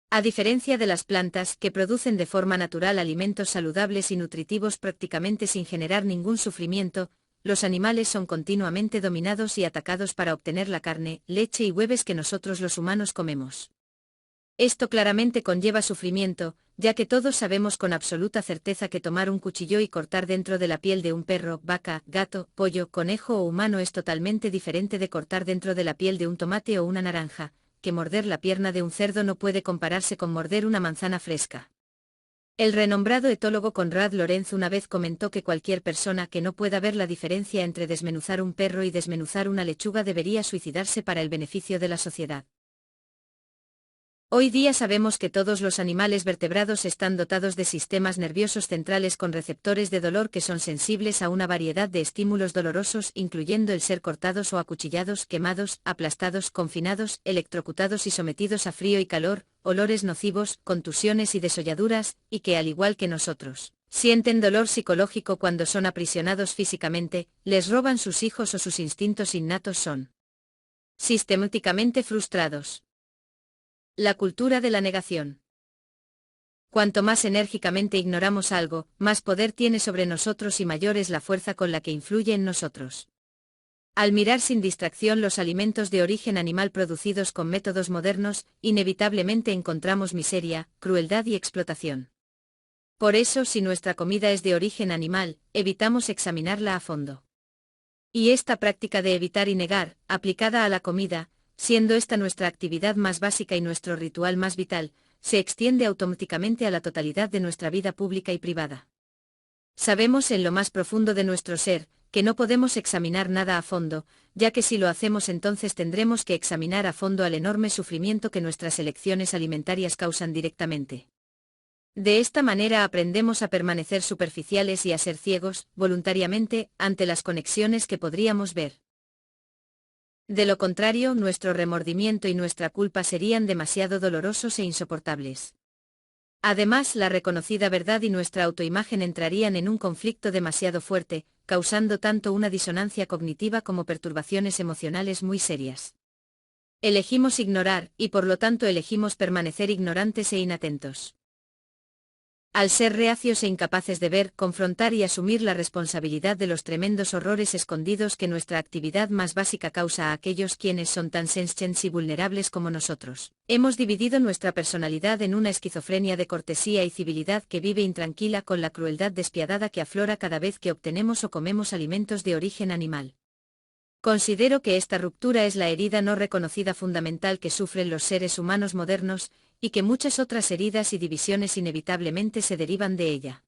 A diferencia de las plantas, que producen de forma natural alimentos saludables y nutritivos prácticamente sin generar ningún sufrimiento, los animales son continuamente dominados y atacados para obtener la carne, leche y huevos que nosotros los humanos comemos. Esto claramente conlleva sufrimiento, ya que todos sabemos con absoluta certeza que tomar un cuchillo y cortar dentro de la piel de un perro, vaca, gato, pollo, conejo o humano es totalmente diferente de cortar dentro de la piel de un tomate o una naranja, que morder la pierna de un cerdo no puede compararse con morder una manzana fresca. El renombrado etólogo Konrad Lorenz una vez comentó que cualquier persona que no pueda ver la diferencia entre desmenuzar un perro y desmenuzar una lechuga debería suicidarse para el beneficio de la sociedad. Hoy día sabemos que todos los animales vertebrados están dotados de sistemas nerviosos centrales con receptores de dolor que son sensibles a una variedad de estímulos dolorosos, incluyendo el ser cortados o acuchillados, quemados, aplastados, confinados, electrocutados y sometidos a frío y calor, olores nocivos, contusiones y desolladuras, y que al igual que nosotros, sienten dolor psicológico cuando son aprisionados físicamente, les roban sus hijos o sus instintos innatos son Sistemáticamente frustrados. La cultura de la negación. Cuanto más enérgicamente ignoramos algo, más poder tiene sobre nosotros y mayor es la fuerza con la que influye en nosotros. Al mirar sin distracción los alimentos de origen animal producidos con métodos modernos, inevitablemente encontramos miseria, crueldad y explotación. Por eso, si nuestra comida es de origen animal, evitamos examinarla a fondo. Y esta práctica de evitar y negar, aplicada a la comida, siendo esta nuestra actividad más básica y nuestro ritual más vital, se extiende automáticamente a la totalidad de nuestra vida pública y privada. Sabemos en lo más profundo de nuestro ser, que no podemos examinar nada a fondo, ya que si lo hacemos entonces tendremos que examinar a fondo al enorme sufrimiento que nuestras elecciones alimentarias causan directamente. De esta manera aprendemos a permanecer superficiales y a ser ciegos, voluntariamente, ante las conexiones que podríamos ver. De lo contrario, nuestro remordimiento y nuestra culpa serían demasiado dolorosos e insoportables. Además, la reconocida verdad y nuestra autoimagen entrarían en un conflicto demasiado fuerte, causando tanto una disonancia cognitiva como perturbaciones emocionales muy serias. Elegimos ignorar, y por lo tanto elegimos permanecer ignorantes e inatentos. Al ser reacios e incapaces de ver, confrontar y asumir la responsabilidad de los tremendos horrores escondidos que nuestra actividad más básica causa a aquellos quienes son tan sensibles y vulnerables como nosotros, hemos dividido nuestra personalidad en una esquizofrenia de cortesía y civilidad que vive intranquila con la crueldad despiadada que aflora cada vez que obtenemos o comemos alimentos de origen animal. Considero que esta ruptura es la herida no reconocida fundamental que sufren los seres humanos modernos, y que muchas otras heridas y divisiones inevitablemente se derivan de ella.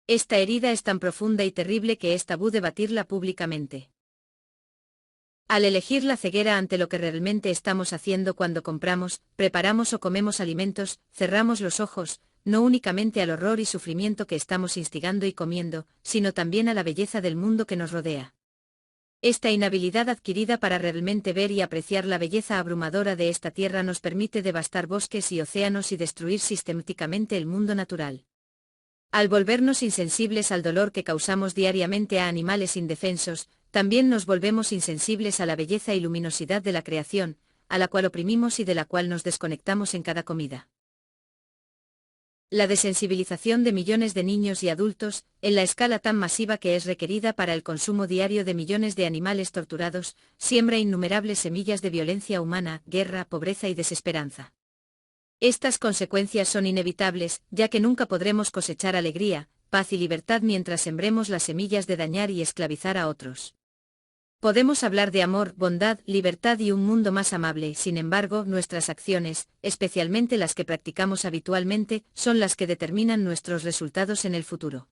Esta herida es tan profunda y terrible que es tabú debatirla públicamente. Al elegir la ceguera ante lo que realmente estamos haciendo cuando compramos, preparamos o comemos alimentos, cerramos los ojos, no únicamente al horror y sufrimiento que estamos instigando y comiendo, sino también a la belleza del mundo que nos rodea. Esta inhabilidad adquirida para realmente ver y apreciar la belleza abrumadora de esta tierra nos permite devastar bosques y océanos y destruir sistemáticamente el mundo natural. Al volvernos insensibles al dolor que causamos diariamente a animales indefensos, también nos volvemos insensibles a la belleza y luminosidad de la creación, a la cual oprimimos y de la cual nos desconectamos en cada comida. La desensibilización de millones de niños y adultos, en la escala tan masiva que es requerida para el consumo diario de millones de animales torturados, siembra innumerables semillas de violencia humana, guerra, pobreza y desesperanza. Estas consecuencias son inevitables, ya que nunca podremos cosechar alegría, paz y libertad mientras sembremos las semillas de dañar y esclavizar a otros. Podemos hablar de amor, bondad, libertad y un mundo más amable, sin embargo, nuestras acciones, especialmente las que practicamos habitualmente, son las que determinan nuestros resultados en el futuro.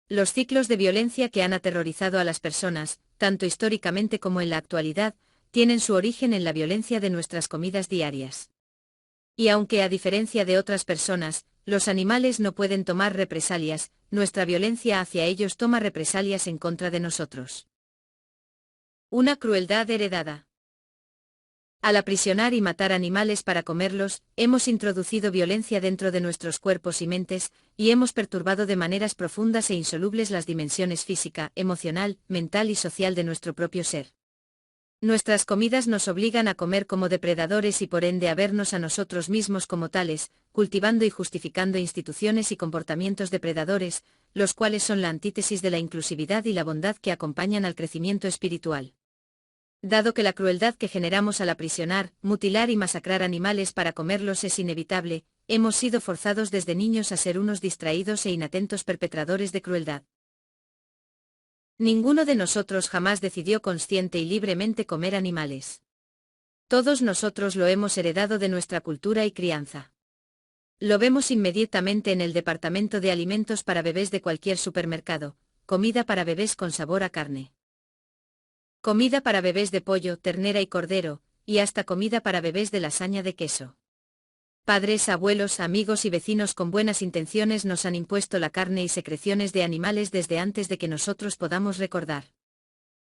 Los ciclos de violencia que han aterrorizado a las personas, tanto históricamente como en la actualidad, tienen su origen en la violencia de nuestras comidas diarias. Y aunque a diferencia de otras personas, los animales no pueden tomar represalias, nuestra violencia hacia ellos toma represalias en contra de nosotros. Una crueldad heredada. Al aprisionar y matar animales para comerlos, hemos introducido violencia dentro de nuestros cuerpos y mentes, y hemos perturbado de maneras profundas e insolubles las dimensiones física, emocional, mental y social de nuestro propio ser. Nuestras comidas nos obligan a comer como depredadores y por ende a vernos a nosotros mismos como tales, cultivando y justificando instituciones y comportamientos depredadores, los cuales son la antítesis de la inclusividad y la bondad que acompañan al crecimiento espiritual. Dado que la crueldad que generamos al aprisionar, mutilar y masacrar animales para comerlos es inevitable, hemos sido forzados desde niños a ser unos distraídos e inatentos perpetradores de crueldad. Ninguno de nosotros jamás decidió consciente y libremente comer animales. Todos nosotros lo hemos heredado de nuestra cultura y crianza. Lo vemos inmediatamente en el departamento de alimentos para bebés de cualquier supermercado, comida para bebés con sabor a carne. Comida para bebés de pollo, ternera y cordero, y hasta comida para bebés de lasaña de queso. Padres, abuelos, amigos y vecinos con buenas intenciones nos han impuesto la carne y secreciones de animales desde antes de que nosotros podamos recordar.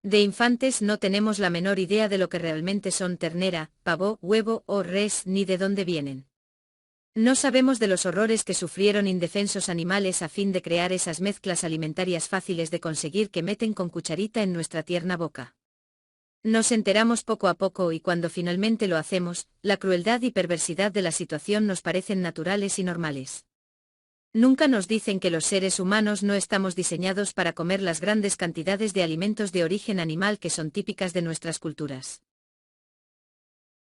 De infantes no tenemos la menor idea de lo que realmente son ternera, pavo, huevo o res ni de dónde vienen. No sabemos de los horrores que sufrieron indefensos animales a fin de crear esas mezclas alimentarias fáciles de conseguir que meten con cucharita en nuestra tierna boca. Nos enteramos poco a poco y cuando finalmente lo hacemos, la crueldad y perversidad de la situación nos parecen naturales y normales. Nunca nos dicen que los seres humanos no estamos diseñados para comer las grandes cantidades de alimentos de origen animal que son típicas de nuestras culturas.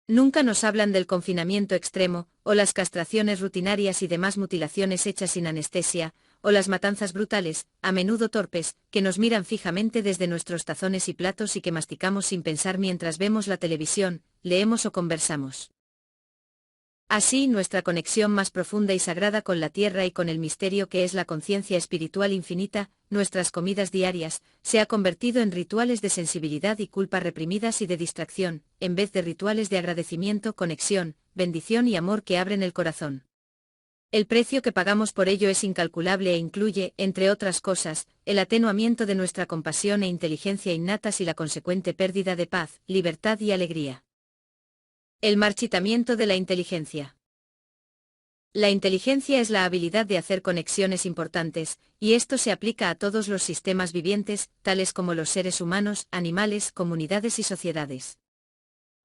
Nunca nos hablan del confinamiento extremo, o las castraciones rutinarias y demás mutilaciones hechas sin anestesia, o las matanzas brutales, a menudo torpes, que nos miran fijamente desde nuestros tazones y platos y que masticamos sin pensar mientras vemos la televisión, leemos o conversamos. Así, nuestra conexión más profunda y sagrada con la tierra y con el misterio que es la conciencia espiritual infinita, nuestras comidas diarias, se ha convertido en rituales de sensibilidad y culpa reprimidas y de distracción, en vez de rituales de agradecimiento, conexión, bendición y amor que abren el corazón. El precio que pagamos por ello es incalculable e incluye, entre otras cosas, el atenuamiento de nuestra compasión e inteligencia innatas y la consecuente pérdida de paz, libertad y alegría. El marchitamiento de la inteligencia. La inteligencia es la habilidad de hacer conexiones importantes, y esto se aplica a todos los sistemas vivientes, tales como los seres humanos, animales, comunidades y sociedades.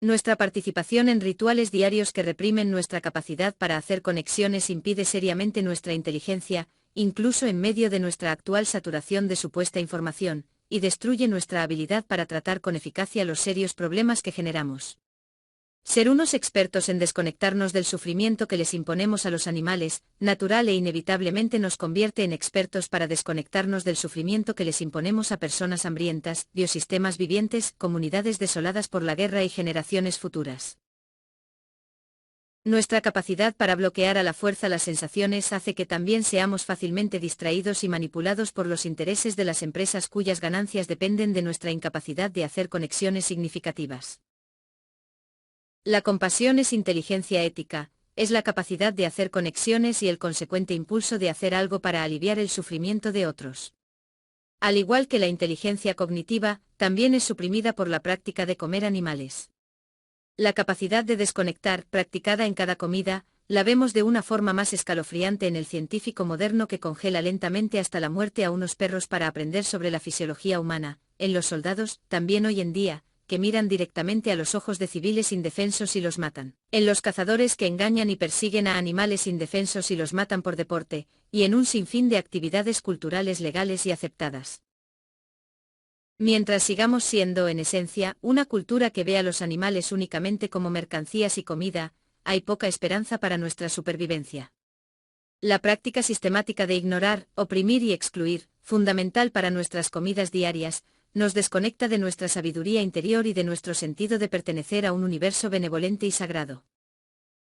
Nuestra participación en rituales diarios que reprimen nuestra capacidad para hacer conexiones impide seriamente nuestra inteligencia, incluso en medio de nuestra actual saturación de supuesta información, y destruye nuestra habilidad para tratar con eficacia los serios problemas que generamos. Ser unos expertos en desconectarnos del sufrimiento que les imponemos a los animales, natural e inevitablemente nos convierte en expertos para desconectarnos del sufrimiento que les imponemos a personas hambrientas, biosistemas vivientes, comunidades desoladas por la guerra y generaciones futuras. Nuestra capacidad para bloquear a la fuerza las sensaciones hace que también seamos fácilmente distraídos y manipulados por los intereses de las empresas cuyas ganancias dependen de nuestra incapacidad de hacer conexiones significativas. La compasión es inteligencia ética, es la capacidad de hacer conexiones y el consecuente impulso de hacer algo para aliviar el sufrimiento de otros. Al igual que la inteligencia cognitiva, también es suprimida por la práctica de comer animales. La capacidad de desconectar, practicada en cada comida, la vemos de una forma más escalofriante en el científico moderno que congela lentamente hasta la muerte a unos perros para aprender sobre la fisiología humana, en los soldados, también hoy en día, que miran directamente a los ojos de civiles indefensos y los matan, en los cazadores que engañan y persiguen a animales indefensos y los matan por deporte, y en un sinfín de actividades culturales legales y aceptadas. Mientras sigamos siendo, en esencia, una cultura que ve a los animales únicamente como mercancías y comida, hay poca esperanza para nuestra supervivencia. La práctica sistemática de ignorar, oprimir y excluir, fundamental para nuestras comidas diarias, nos desconecta de nuestra sabiduría interior y de nuestro sentido de pertenecer a un universo benevolente y sagrado.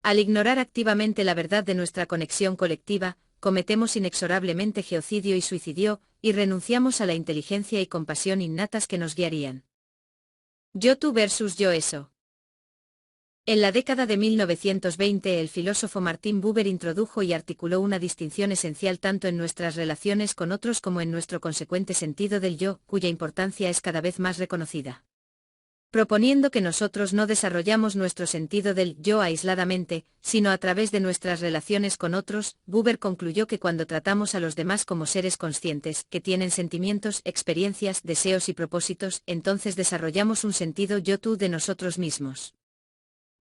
Al ignorar activamente la verdad de nuestra conexión colectiva, cometemos inexorablemente genocidio y suicidio, y renunciamos a la inteligencia y compasión innatas que nos guiarían. Yo tú versus yo eso. En la década de 1920 el filósofo Martin Buber introdujo y articuló una distinción esencial tanto en nuestras relaciones con otros como en nuestro consecuente sentido del yo, cuya importancia es cada vez más reconocida. Proponiendo que nosotros no desarrollamos nuestro sentido del yo aisladamente, sino a través de nuestras relaciones con otros, Buber concluyó que cuando tratamos a los demás como seres conscientes, que tienen sentimientos, experiencias, deseos y propósitos, entonces desarrollamos un sentido yo-tú de nosotros mismos.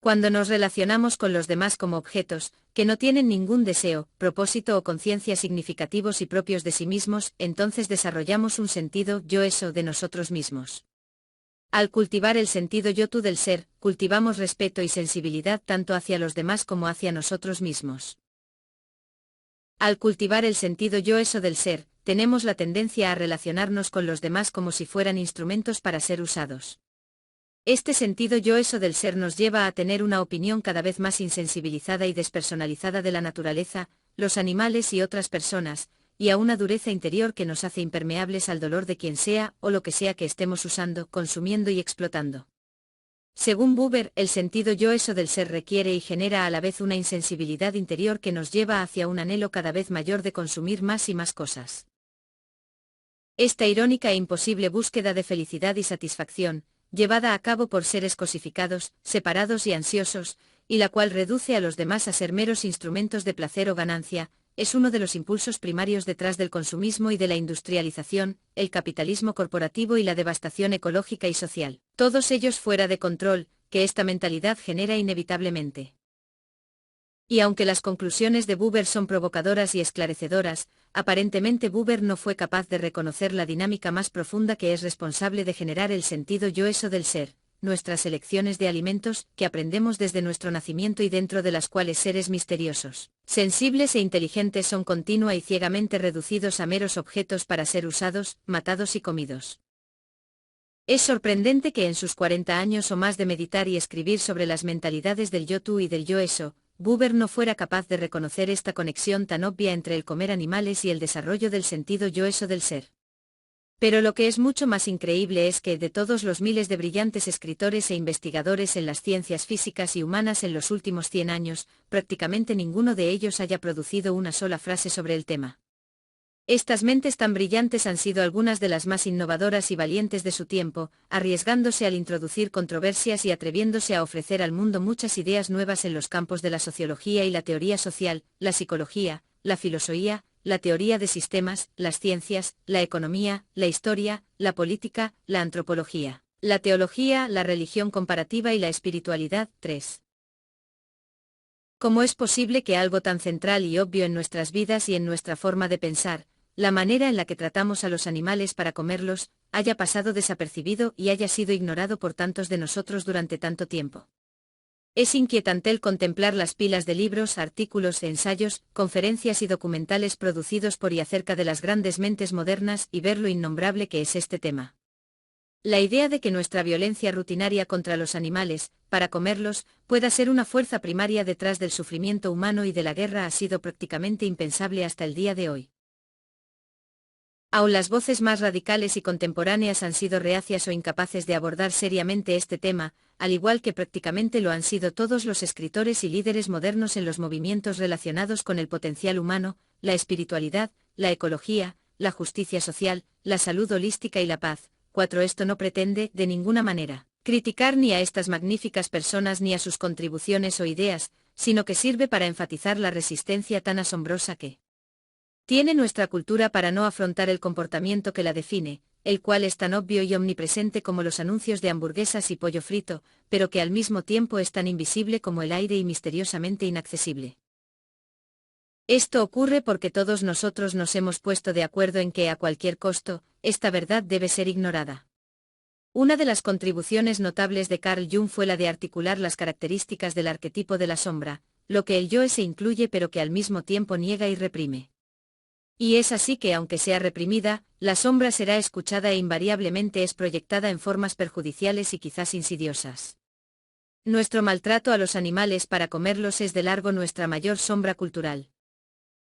Cuando nos relacionamos con los demás como objetos, que no tienen ningún deseo, propósito o conciencia significativos y propios de sí mismos, entonces desarrollamos un sentido yo-eso de nosotros mismos. Al cultivar el sentido yo-tú del ser, cultivamos respeto y sensibilidad tanto hacia los demás como hacia nosotros mismos. Al cultivar el sentido yo-eso del ser, tenemos la tendencia a relacionarnos con los demás como si fueran instrumentos para ser usados. Este sentido yo-eso del ser nos lleva a tener una opinión cada vez más insensibilizada y despersonalizada de la naturaleza, los animales y otras personas, y a una dureza interior que nos hace impermeables al dolor de quien sea o lo que sea que estemos usando, consumiendo y explotando. Según Buber, el sentido yo-eso del ser requiere y genera a la vez una insensibilidad interior que nos lleva hacia un anhelo cada vez mayor de consumir más y más cosas. Esta irónica e imposible búsqueda de felicidad y satisfacción, llevada a cabo por seres cosificados, separados y ansiosos, y la cual reduce a los demás a ser meros instrumentos de placer o ganancia, es uno de los impulsos primarios detrás del consumismo y de la industrialización, el capitalismo corporativo y la devastación ecológica y social. Todos ellos fuera de control, que esta mentalidad genera inevitablemente. Y aunque las conclusiones de Buber son provocadoras y esclarecedoras, aparentemente Buber no fue capaz de reconocer la dinámica más profunda que es responsable de generar el sentido yo-eso del ser, nuestras elecciones de alimentos, que aprendemos desde nuestro nacimiento y dentro de las cuales seres misteriosos, sensibles e inteligentes son continua y ciegamente reducidos a meros objetos para ser usados, matados y comidos. Es sorprendente que en sus 40 años o más de meditar y escribir sobre las mentalidades del yo-tú y del yo-eso, Buber no fuera capaz de reconocer esta conexión tan obvia entre el comer animales y el desarrollo del sentido yo-eso del ser. Pero lo que es mucho más increíble es que, de todos los miles de brillantes escritores e investigadores en las ciencias físicas y humanas en los últimos 100 años, prácticamente ninguno de ellos haya producido una sola frase sobre el tema. Estas mentes tan brillantes han sido algunas de las más innovadoras y valientes de su tiempo, arriesgándose al introducir controversias y atreviéndose a ofrecer al mundo muchas ideas nuevas en los campos de la sociología y la teoría social, la psicología, la filosofía, la teoría de sistemas, las ciencias, la economía, la historia, la política, la antropología, la teología, la religión comparativa y la espiritualidad. 3. ¿Cómo es posible que algo tan central y obvio en nuestras vidas y en nuestra forma de pensar, la manera en la que tratamos a los animales para comerlos, haya pasado desapercibido y haya sido ignorado por tantos de nosotros durante tanto tiempo? Es inquietante el contemplar las pilas de libros, artículos, ensayos, conferencias y documentales producidos por y acerca de las grandes mentes modernas y ver lo innombrable que es este tema. La idea de que nuestra violencia rutinaria contra los animales, para comerlos, pueda ser una fuerza primaria detrás del sufrimiento humano y de la guerra ha sido prácticamente impensable hasta el día de hoy. Aun las voces más radicales y contemporáneas han sido reacias o incapaces de abordar seriamente este tema, al igual que prácticamente lo han sido todos los escritores y líderes modernos en los movimientos relacionados con el potencial humano, la espiritualidad, la ecología, la justicia social, la salud holística y la paz. 4. Esto no pretende, de ninguna manera, criticar ni a estas magníficas personas ni a sus contribuciones o ideas, sino que sirve para enfatizar la resistencia tan asombrosa que tiene nuestra cultura para no afrontar el comportamiento que la define, el cual es tan obvio y omnipresente como los anuncios de hamburguesas y pollo frito, pero que al mismo tiempo es tan invisible como el aire y misteriosamente inaccesible. Esto ocurre porque todos nosotros nos hemos puesto de acuerdo en que a cualquier costo, esta verdad debe ser ignorada. Una de las contribuciones notables de Carl Jung fue la de articular las características del arquetipo de la sombra, lo que el yo se incluye pero que al mismo tiempo niega y reprime. Y es así que aunque sea reprimida, la sombra será escuchada e invariablemente es proyectada en formas perjudiciales y quizás insidiosas. Nuestro maltrato a los animales para comerlos es de largo nuestra mayor sombra cultural.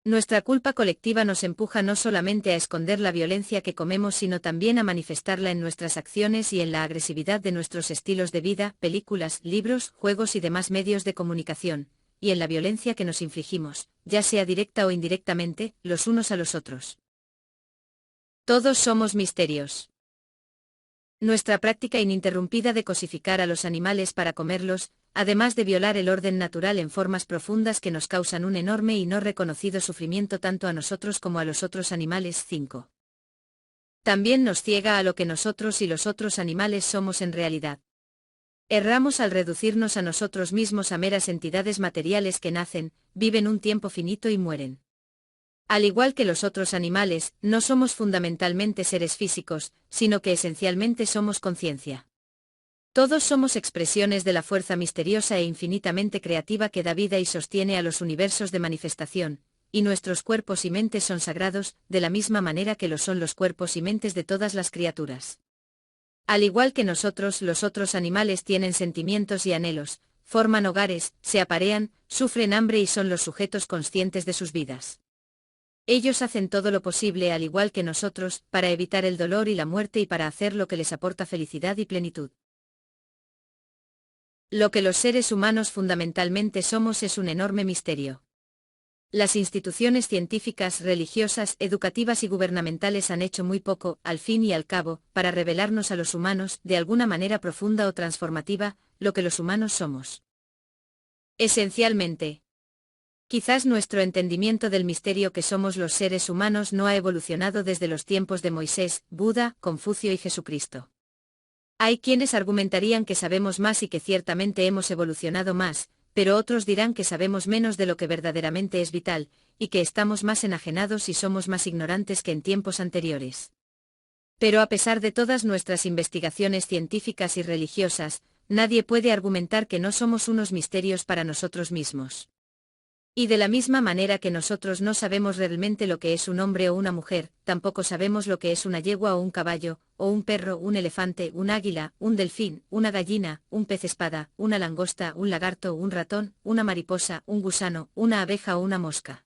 Nuestra culpa colectiva nos empuja no solamente a esconder la violencia que comemos sino también a manifestarla en nuestras acciones y en la agresividad de nuestros estilos de vida, películas, libros, juegos y demás medios de comunicación, y en la violencia que nos infligimos, ya sea directa o indirectamente, los unos a los otros. Todos somos misterios. Nuestra práctica ininterrumpida de cosificar a los animales para comerlos, además de violar el orden natural en formas profundas que nos causan un enorme y no reconocido sufrimiento tanto a nosotros como a los otros animales. 5. También nos ciega a lo que nosotros y los otros animales somos en realidad. Erramos al reducirnos a nosotros mismos a meras entidades materiales que nacen, viven un tiempo finito y mueren. Al igual que los otros animales, no somos fundamentalmente seres físicos, sino que esencialmente somos conciencia. Todos somos expresiones de la fuerza misteriosa e infinitamente creativa que da vida y sostiene a los universos de manifestación, y nuestros cuerpos y mentes son sagrados, de la misma manera que lo son los cuerpos y mentes de todas las criaturas. Al igual que nosotros, los otros animales tienen sentimientos y anhelos, forman hogares, se aparean, sufren hambre y son los sujetos conscientes de sus vidas. Ellos hacen todo lo posible al igual que nosotros, para evitar el dolor y la muerte y para hacer lo que les aporta felicidad y plenitud. Lo que los seres humanos fundamentalmente somos es un enorme misterio. Las instituciones científicas, religiosas, educativas y gubernamentales han hecho muy poco, al fin y al cabo, para revelarnos a los humanos, de alguna manera profunda o transformativa, lo que los humanos somos. Esencialmente. Quizás nuestro entendimiento del misterio que somos los seres humanos no ha evolucionado desde los tiempos de Moisés, Buda, Confucio y Jesucristo. Hay quienes argumentarían que sabemos más y que ciertamente hemos evolucionado más, pero otros dirán que sabemos menos de lo que verdaderamente es vital, y que estamos más enajenados y somos más ignorantes que en tiempos anteriores. Pero a pesar de todas nuestras investigaciones científicas y religiosas, nadie puede argumentar que no somos unos misterios para nosotros mismos. Y de la misma manera que nosotros no sabemos realmente lo que es un hombre o una mujer, tampoco sabemos lo que es una yegua o un caballo, o un perro, un elefante, un águila, un delfín, una gallina, un pez espada, una langosta, un lagarto, un ratón, una mariposa, un gusano, una abeja o una mosca.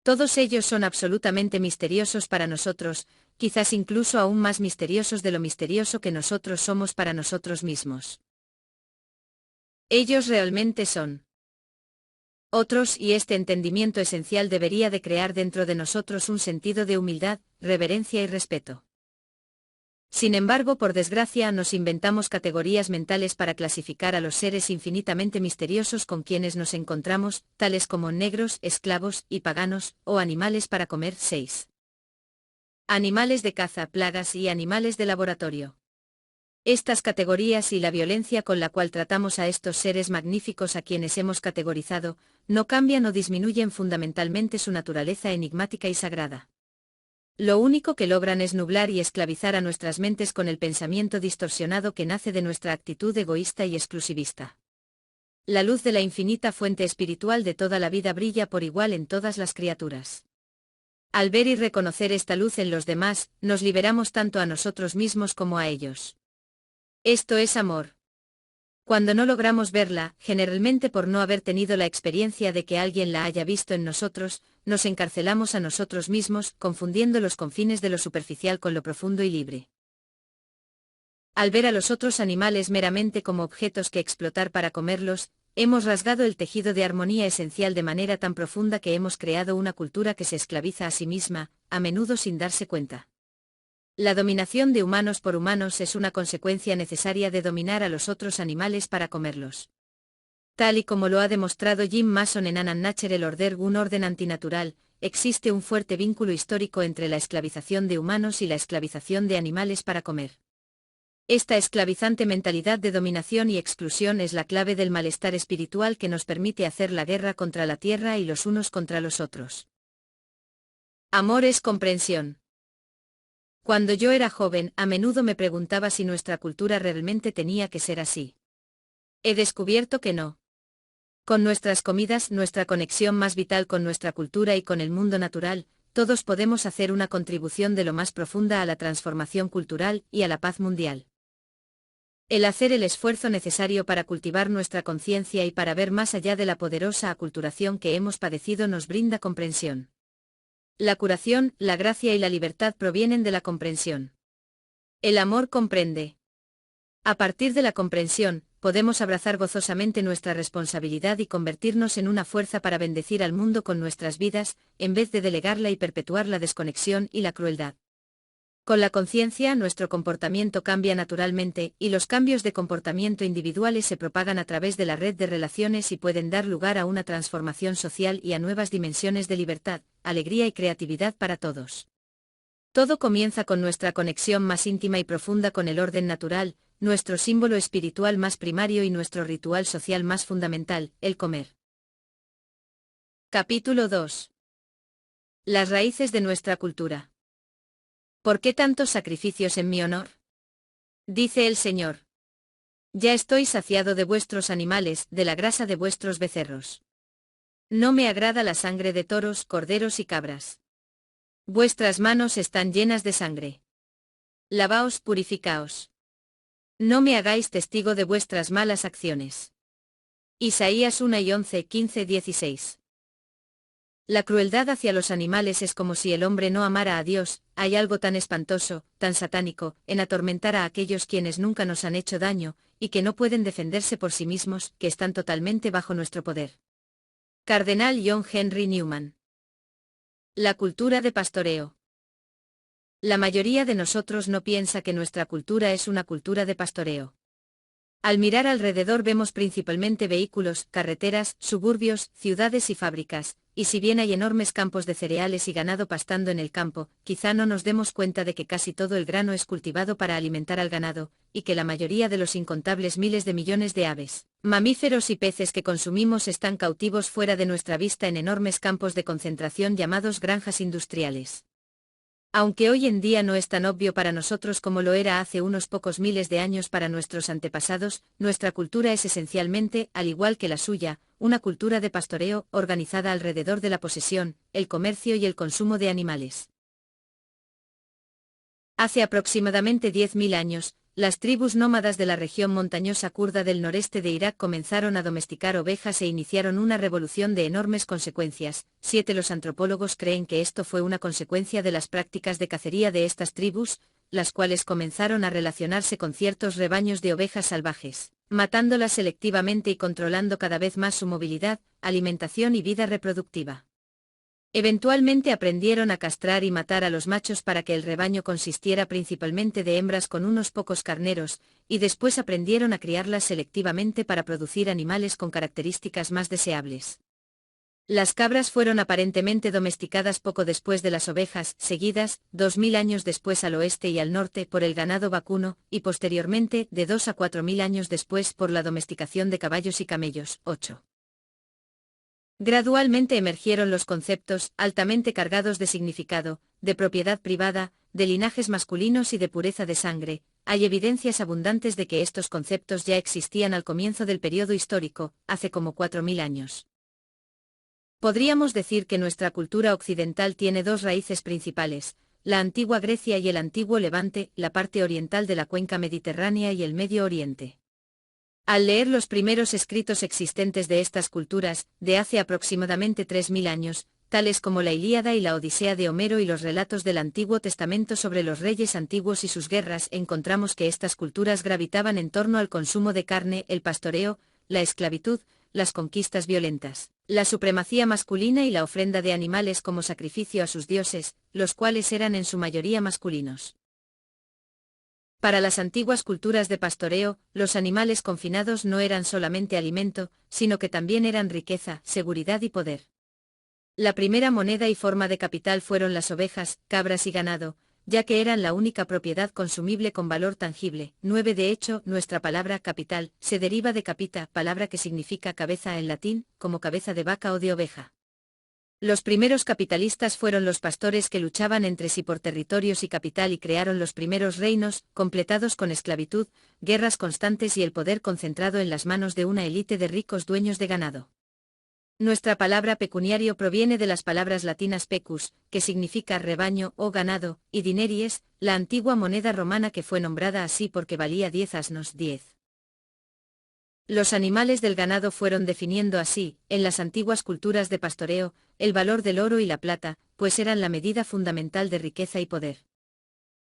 Todos ellos son absolutamente misteriosos para nosotros, quizás incluso aún más misteriosos de lo misterioso que nosotros somos para nosotros mismos. Ellos realmente son otros, y este entendimiento esencial debería de crear dentro de nosotros un sentido de humildad, reverencia y respeto. Sin embargo, por desgracia, nos inventamos categorías mentales para clasificar a los seres infinitamente misteriosos con quienes nos encontramos, tales como negros, esclavos y paganos, o animales para comer. 6. Animales de caza, plagas y animales de laboratorio. Estas categorías y la violencia con la cual tratamos a estos seres magníficos a quienes hemos categorizado, no cambian o disminuyen fundamentalmente su naturaleza enigmática y sagrada. Lo único que logran es nublar y esclavizar a nuestras mentes con el pensamiento distorsionado que nace de nuestra actitud egoísta y exclusivista. La luz de la infinita fuente espiritual de toda la vida brilla por igual en todas las criaturas. Al ver y reconocer esta luz en los demás, nos liberamos tanto a nosotros mismos como a ellos. Esto es amor. Cuando no logramos verla, generalmente por no haber tenido la experiencia de que alguien la haya visto en nosotros, nos encarcelamos a nosotros mismos, confundiendo los confines de lo superficial con lo profundo y libre. Al ver a los otros animales meramente como objetos que explotar para comerlos, hemos rasgado el tejido de armonía esencial de manera tan profunda que hemos creado una cultura que se esclaviza a sí misma, a menudo sin darse cuenta. La dominación de humanos por humanos es una consecuencia necesaria de dominar a los otros animales para comerlos. Tal y como lo ha demostrado Jim Mason en An Unnatural Order, un orden antinatural, existe un fuerte vínculo histórico entre la esclavización de humanos y la esclavización de animales para comer. Esta esclavizante mentalidad de dominación y exclusión es la clave del malestar espiritual que nos permite hacer la guerra contra la tierra y los unos contra los otros. Amor es comprensión. Cuando yo era joven, a menudo me preguntaba si nuestra cultura realmente tenía que ser así. He descubierto que no. Con nuestras comidas, nuestra conexión más vital con nuestra cultura y con el mundo natural, todos podemos hacer una contribución de lo más profunda a la transformación cultural y a la paz mundial. El hacer el esfuerzo necesario para cultivar nuestra conciencia y para ver más allá de la poderosa aculturación que hemos padecido nos brinda comprensión. La curación, la gracia y la libertad provienen de la comprensión. El amor comprende. A partir de la comprensión, podemos abrazar gozosamente nuestra responsabilidad y convertirnos en una fuerza para bendecir al mundo con nuestras vidas, en vez de delegarla y perpetuar la desconexión y la crueldad. Con la conciencia, nuestro comportamiento cambia naturalmente, y los cambios de comportamiento individuales se propagan a través de la red de relaciones y pueden dar lugar a una transformación social y a nuevas dimensiones de libertad, alegría y creatividad para todos. Todo comienza con nuestra conexión más íntima y profunda con el orden natural, nuestro símbolo espiritual más primario y nuestro ritual social más fundamental, el comer. Capítulo 2. Las raíces de nuestra cultura. ¿Por qué tantos sacrificios en mi honor? Dice el Señor. Ya estoy saciado de vuestros animales, de la grasa de vuestros becerros. No me agrada la sangre de toros, corderos y cabras. Vuestras manos están llenas de sangre. Lavaos, purificaos. No me hagáis testigo de vuestras malas acciones. Isaías 1 y 11, 15, 16. La crueldad hacia los animales es como si el hombre no amara a Dios. Hay algo tan espantoso, tan satánico, en atormentar a aquellos quienes nunca nos han hecho daño, y que no pueden defenderse por sí mismos, que están totalmente bajo nuestro poder. Cardenal John Henry Newman. La cultura de pastoreo. La mayoría de nosotros no piensa que nuestra cultura es una cultura de pastoreo. Al mirar alrededor vemos principalmente vehículos, carreteras, suburbios, ciudades y fábricas, y si bien hay enormes campos de cereales y ganado pastando en el campo, quizá no nos demos cuenta de que casi todo el grano es cultivado para alimentar al ganado, y que la mayoría de los incontables miles de millones de aves, mamíferos y peces que consumimos están cautivos fuera de nuestra vista en enormes campos de concentración llamados granjas industriales. Aunque hoy en día no es tan obvio para nosotros como lo era hace unos pocos miles de años para nuestros antepasados, nuestra cultura es esencialmente, al igual que la suya, una cultura de pastoreo organizada alrededor de la posesión, el comercio y el consumo de animales. Hace aproximadamente 10.000 años, las tribus nómadas de la región montañosa kurda del noreste de Irak comenzaron a domesticar ovejas e iniciaron una revolución de enormes consecuencias. Los antropólogos creen que esto fue una consecuencia de las prácticas de cacería de estas tribus, las cuales comenzaron a relacionarse con ciertos rebaños de ovejas salvajes, matándolas selectivamente y controlando cada vez más su movilidad, alimentación y vida reproductiva. Eventualmente aprendieron a castrar y matar a los machos para que el rebaño consistiera principalmente de hembras con unos pocos carneros, y después aprendieron a criarlas selectivamente para producir animales con características más deseables. Las cabras fueron aparentemente domesticadas poco después de las ovejas, seguidas, 2000 años después al oeste y al norte por el ganado vacuno, y posteriormente, de 2 a 4000 años después por la domesticación de caballos y camellos. 8. Gradualmente emergieron los conceptos, altamente cargados de significado, de propiedad privada, de linajes masculinos y de pureza de sangre. Hay evidencias abundantes de que estos conceptos ya existían al comienzo del periodo histórico, hace como 4000 años. Podríamos decir que nuestra cultura occidental tiene dos raíces principales, la antigua Grecia y el antiguo Levante, la parte oriental de la cuenca mediterránea y el Medio Oriente. Al leer los primeros escritos existentes de estas culturas, de hace aproximadamente 3000 años, tales como la Ilíada y la Odisea de Homero y los relatos del Antiguo Testamento sobre los reyes antiguos y sus guerras, encontramos que estas culturas gravitaban en torno al consumo de carne, el pastoreo, la esclavitud, las conquistas violentas, la supremacía masculina y la ofrenda de animales como sacrificio a sus dioses, los cuales eran en su mayoría masculinos. Para las antiguas culturas de pastoreo, los animales confinados no eran solamente alimento, sino que también eran riqueza, seguridad y poder. La primera moneda y forma de capital fueron las ovejas, cabras y ganado, ya que eran la única propiedad consumible con valor tangible. 9 De hecho, nuestra palabra capital se deriva de capita, palabra que significa cabeza en latín, como cabeza de vaca o de oveja. Los primeros capitalistas fueron los pastores que luchaban entre sí por territorios y capital y crearon los primeros reinos, completados con esclavitud, guerras constantes y el poder concentrado en las manos de una élite de ricos dueños de ganado. Nuestra palabra pecuniario proviene de las palabras latinas pecus, que significa rebaño o ganado, y dineries, la antigua moneda romana que fue nombrada así porque valía 10 asnos, 10. Los animales del ganado fueron definiendo así, en las antiguas culturas de pastoreo, el valor del oro y la plata, pues eran la medida fundamental de riqueza y poder.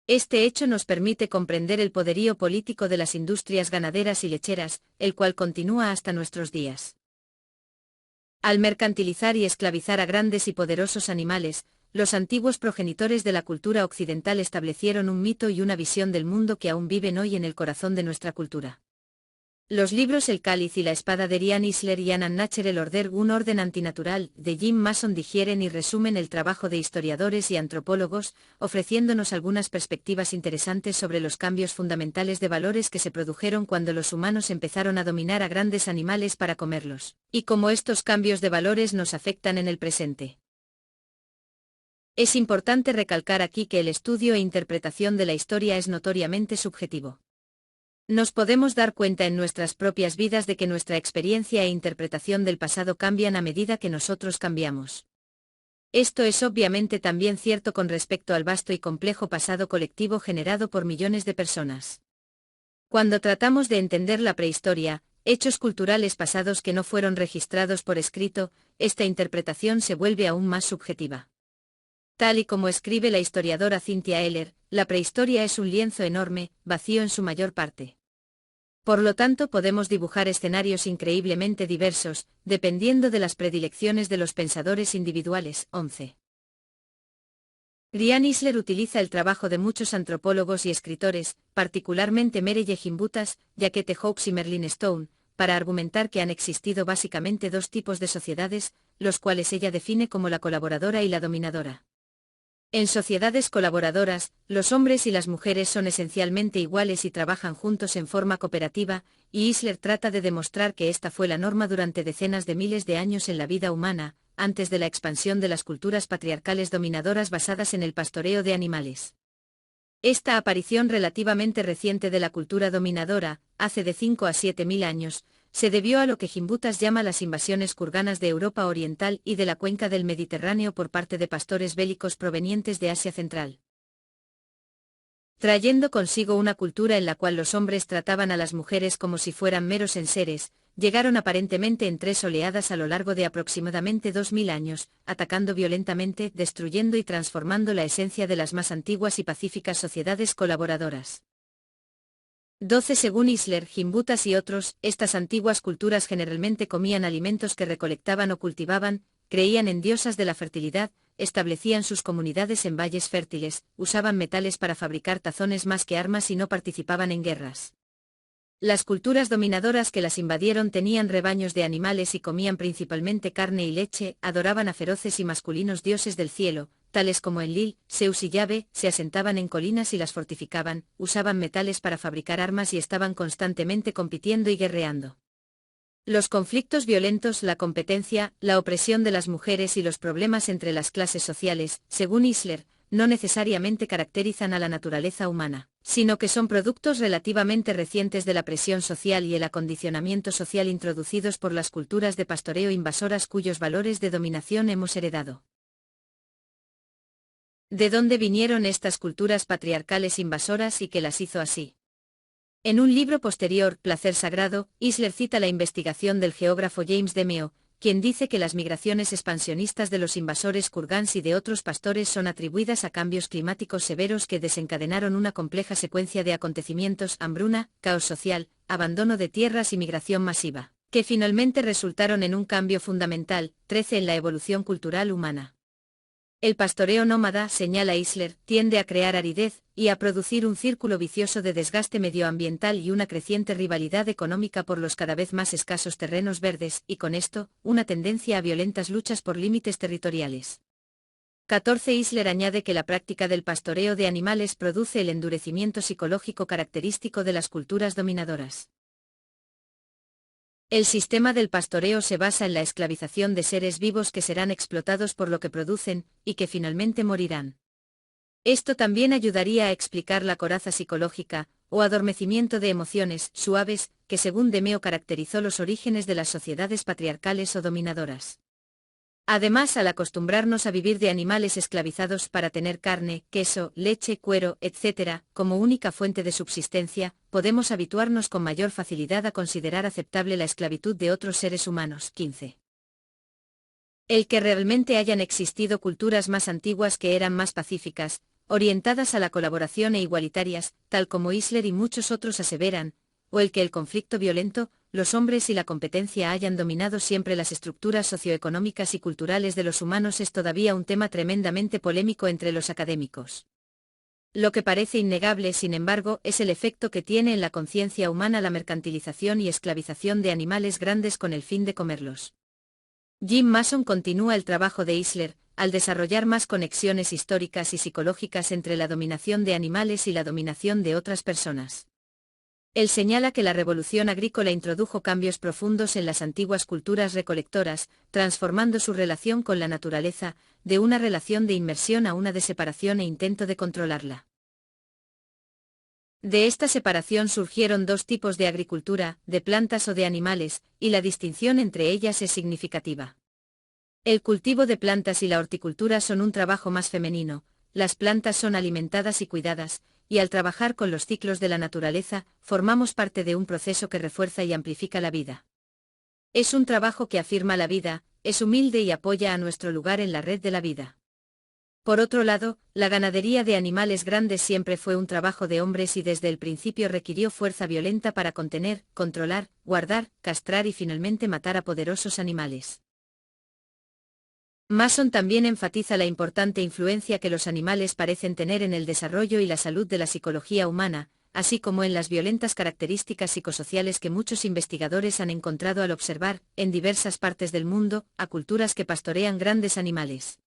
Este hecho nos permite comprender el poderío político de las industrias ganaderas y lecheras, el cual continúa hasta nuestros días. Al mercantilizar y esclavizar a grandes y poderosos animales, los antiguos progenitores de la cultura occidental establecieron un mito y una visión del mundo que aún viven hoy en el corazón de nuestra cultura. Los libros El cáliz y la espada de Ian Isler y An Unnatural Order, un orden antinatural, de Jim Mason digieren y resumen el trabajo de historiadores y antropólogos, ofreciéndonos algunas perspectivas interesantes sobre los cambios fundamentales de valores que se produjeron cuando los humanos empezaron a dominar a grandes animales para comerlos, y cómo estos cambios de valores nos afectan en el presente. Es importante recalcar aquí que el estudio e interpretación de la historia es notoriamente subjetivo. Nos podemos dar cuenta en nuestras propias vidas de que nuestra experiencia e interpretación del pasado cambian a medida que nosotros cambiamos. Esto es obviamente también cierto con respecto al vasto y complejo pasado colectivo generado por millones de personas. Cuando tratamos de entender la prehistoria, hechos culturales pasados que no fueron registrados por escrito, esta interpretación se vuelve aún más subjetiva. Tal y como escribe la historiadora Cynthia Eller, la prehistoria es un lienzo enorme, vacío en su mayor parte. Por lo tanto podemos dibujar escenarios increíblemente diversos, dependiendo de las predilecciones de los pensadores individuales. 11. Grian Isler utiliza el trabajo de muchos antropólogos y escritores, particularmente Merelle Gimbutas, Jaquette Hobbs y Merlin Stone, para argumentar que han existido básicamente dos tipos de sociedades, los cuales ella define como la colaboradora y la dominadora. En sociedades colaboradoras, los hombres y las mujeres son esencialmente iguales y trabajan juntos en forma cooperativa, y Isler trata de demostrar que esta fue la norma durante decenas de miles de años en la vida humana, antes de la expansión de las culturas patriarcales dominadoras basadas en el pastoreo de animales. Esta aparición relativamente reciente de la cultura dominadora, hace de 5 a 7.000 años, se debió a lo que Gimbutas llama las invasiones kurganas de Europa Oriental y de la cuenca del Mediterráneo por parte de pastores bélicos provenientes de Asia Central, trayendo consigo una cultura en la cual los hombres trataban a las mujeres como si fueran meros enseres. Llegaron aparentemente en 3 oleadas a lo largo de aproximadamente 2.000 años, atacando violentamente, destruyendo y transformando la esencia de las más antiguas y pacíficas sociedades colaboradoras. 12 Según Isler, Gimbutas y otros, estas antiguas culturas generalmente comían alimentos que recolectaban o cultivaban, creían en diosas de la fertilidad, establecían sus comunidades en valles fértiles, usaban metales para fabricar tazones más que armas y no participaban en guerras. Las culturas dominadoras que las invadieron tenían rebaños de animales y comían principalmente carne y leche, adoraban a feroces y masculinos dioses del cielo, tales como Enlil, Zeus y Yahvé, se asentaban en colinas y las fortificaban, usaban metales para fabricar armas y estaban constantemente compitiendo y guerreando. Los conflictos violentos, la competencia, la opresión de las mujeres y los problemas entre las clases sociales, según Isler, no necesariamente caracterizan a la naturaleza humana, sino que son productos relativamente recientes de la presión social y el acondicionamiento social introducidos por las culturas de pastoreo invasoras cuyos valores de dominación hemos heredado. ¿De dónde vinieron estas culturas patriarcales invasoras y qué las hizo así? En un libro posterior, Placer Sagrado, Isler cita la investigación del geógrafo James Demeo, quien dice que las migraciones expansionistas de los invasores kurgans y de otros pastores son atribuidas a cambios climáticos severos que desencadenaron una compleja secuencia de acontecimientos: hambruna, caos social, abandono de tierras y migración masiva, que finalmente resultaron en un cambio fundamental, 13 en la evolución cultural humana. El pastoreo nómada, señala Isler, tiende a crear aridez, y a producir un círculo vicioso de desgaste medioambiental y una creciente rivalidad económica por los cada vez más escasos terrenos verdes, y con esto, una tendencia a violentas luchas por límites territoriales. 14 Isler añade que la práctica del pastoreo de animales produce el endurecimiento psicológico característico de las culturas dominadoras. El sistema del pastoreo se basa en la esclavización de seres vivos que serán explotados por lo que producen, y que finalmente morirán. Esto también ayudaría a explicar la coraza psicológica, o adormecimiento de emociones suaves, que según Demeo caracterizó los orígenes de las sociedades patriarcales o dominadoras. Además, al acostumbrarnos a vivir de animales esclavizados para tener carne, queso, leche, cuero, etc., como única fuente de subsistencia, podemos habituarnos con mayor facilidad a considerar aceptable la esclavitud de otros seres humanos. 15. El que realmente hayan existido culturas más antiguas que eran más pacíficas, orientadas a la colaboración e igualitarias, tal como Isler y muchos otros aseveran, o el que el conflicto violento, los hombres y la competencia hayan dominado siempre las estructuras socioeconómicas y culturales de los humanos, es todavía un tema tremendamente polémico entre los académicos. Lo que parece innegable, sin embargo, es el efecto que tiene en la conciencia humana la mercantilización y esclavización de animales grandes con el fin de comerlos. Jim Mason continúa el trabajo de Isler, al desarrollar más conexiones históricas y psicológicas entre la dominación de animales y la dominación de otras personas. Él señala que la revolución agrícola introdujo cambios profundos en las antiguas culturas recolectoras, transformando su relación con la naturaleza, de una relación de inmersión a una de separación e intento de controlarla. De esta separación surgieron dos tipos de agricultura, de plantas o de animales, y la distinción entre ellas es significativa. El cultivo de plantas y la horticultura son un trabajo más femenino, las plantas son alimentadas y cuidadas, y al trabajar con los ciclos de la naturaleza, formamos parte de un proceso que refuerza y amplifica la vida. Es un trabajo que afirma la vida, es humilde y apoya a nuestro lugar en la red de la vida. Por otro lado, la ganadería de animales grandes siempre fue un trabajo de hombres y desde el principio requirió fuerza violenta para contener, controlar, guardar, castrar y finalmente matar a poderosos animales. Mason también enfatiza la importante influencia que los animales parecen tener en el desarrollo y la salud de la psicología humana, así como en las violentas características psicosociales que muchos investigadores han encontrado al observar, en diversas partes del mundo, a culturas que pastorean grandes animales.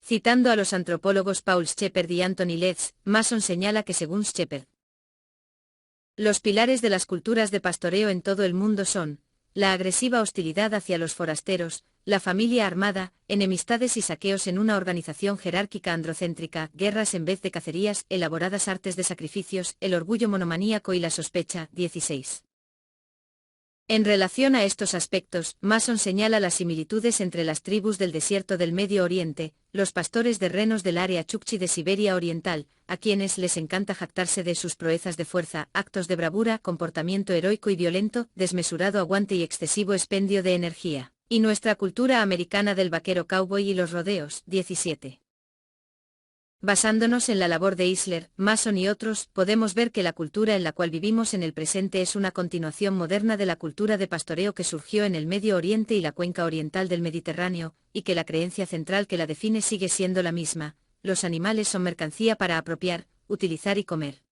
Citando a los antropólogos Paul Shepard y Anthony Letts, Mason señala que según Shepard, los pilares de las culturas de pastoreo en todo el mundo son la agresiva hostilidad hacia los forasteros, la familia armada, enemistades y saqueos en una organización jerárquica androcéntrica, guerras en vez de cacerías, elaboradas artes de sacrificios, el orgullo monomaníaco y la sospecha. 16. En relación a estos aspectos, Mason señala las similitudes entre las tribus del desierto del Medio Oriente, los pastores de renos del área Chukchi de Siberia Oriental, a quienes les encanta jactarse de sus proezas de fuerza, actos de bravura, comportamiento heroico y violento, desmesurado aguante y excesivo expendio de energía, y nuestra cultura americana del vaquero cowboy y los rodeos. 17. Basándonos en la labor de Isler, Mason y otros, podemos ver que la cultura en la cual vivimos en el presente es una continuación moderna de la cultura de pastoreo que surgió en el Medio Oriente y la cuenca oriental del Mediterráneo, y que la creencia central que la define sigue siendo la misma: los animales son mercancía para apropiar, utilizar y comer.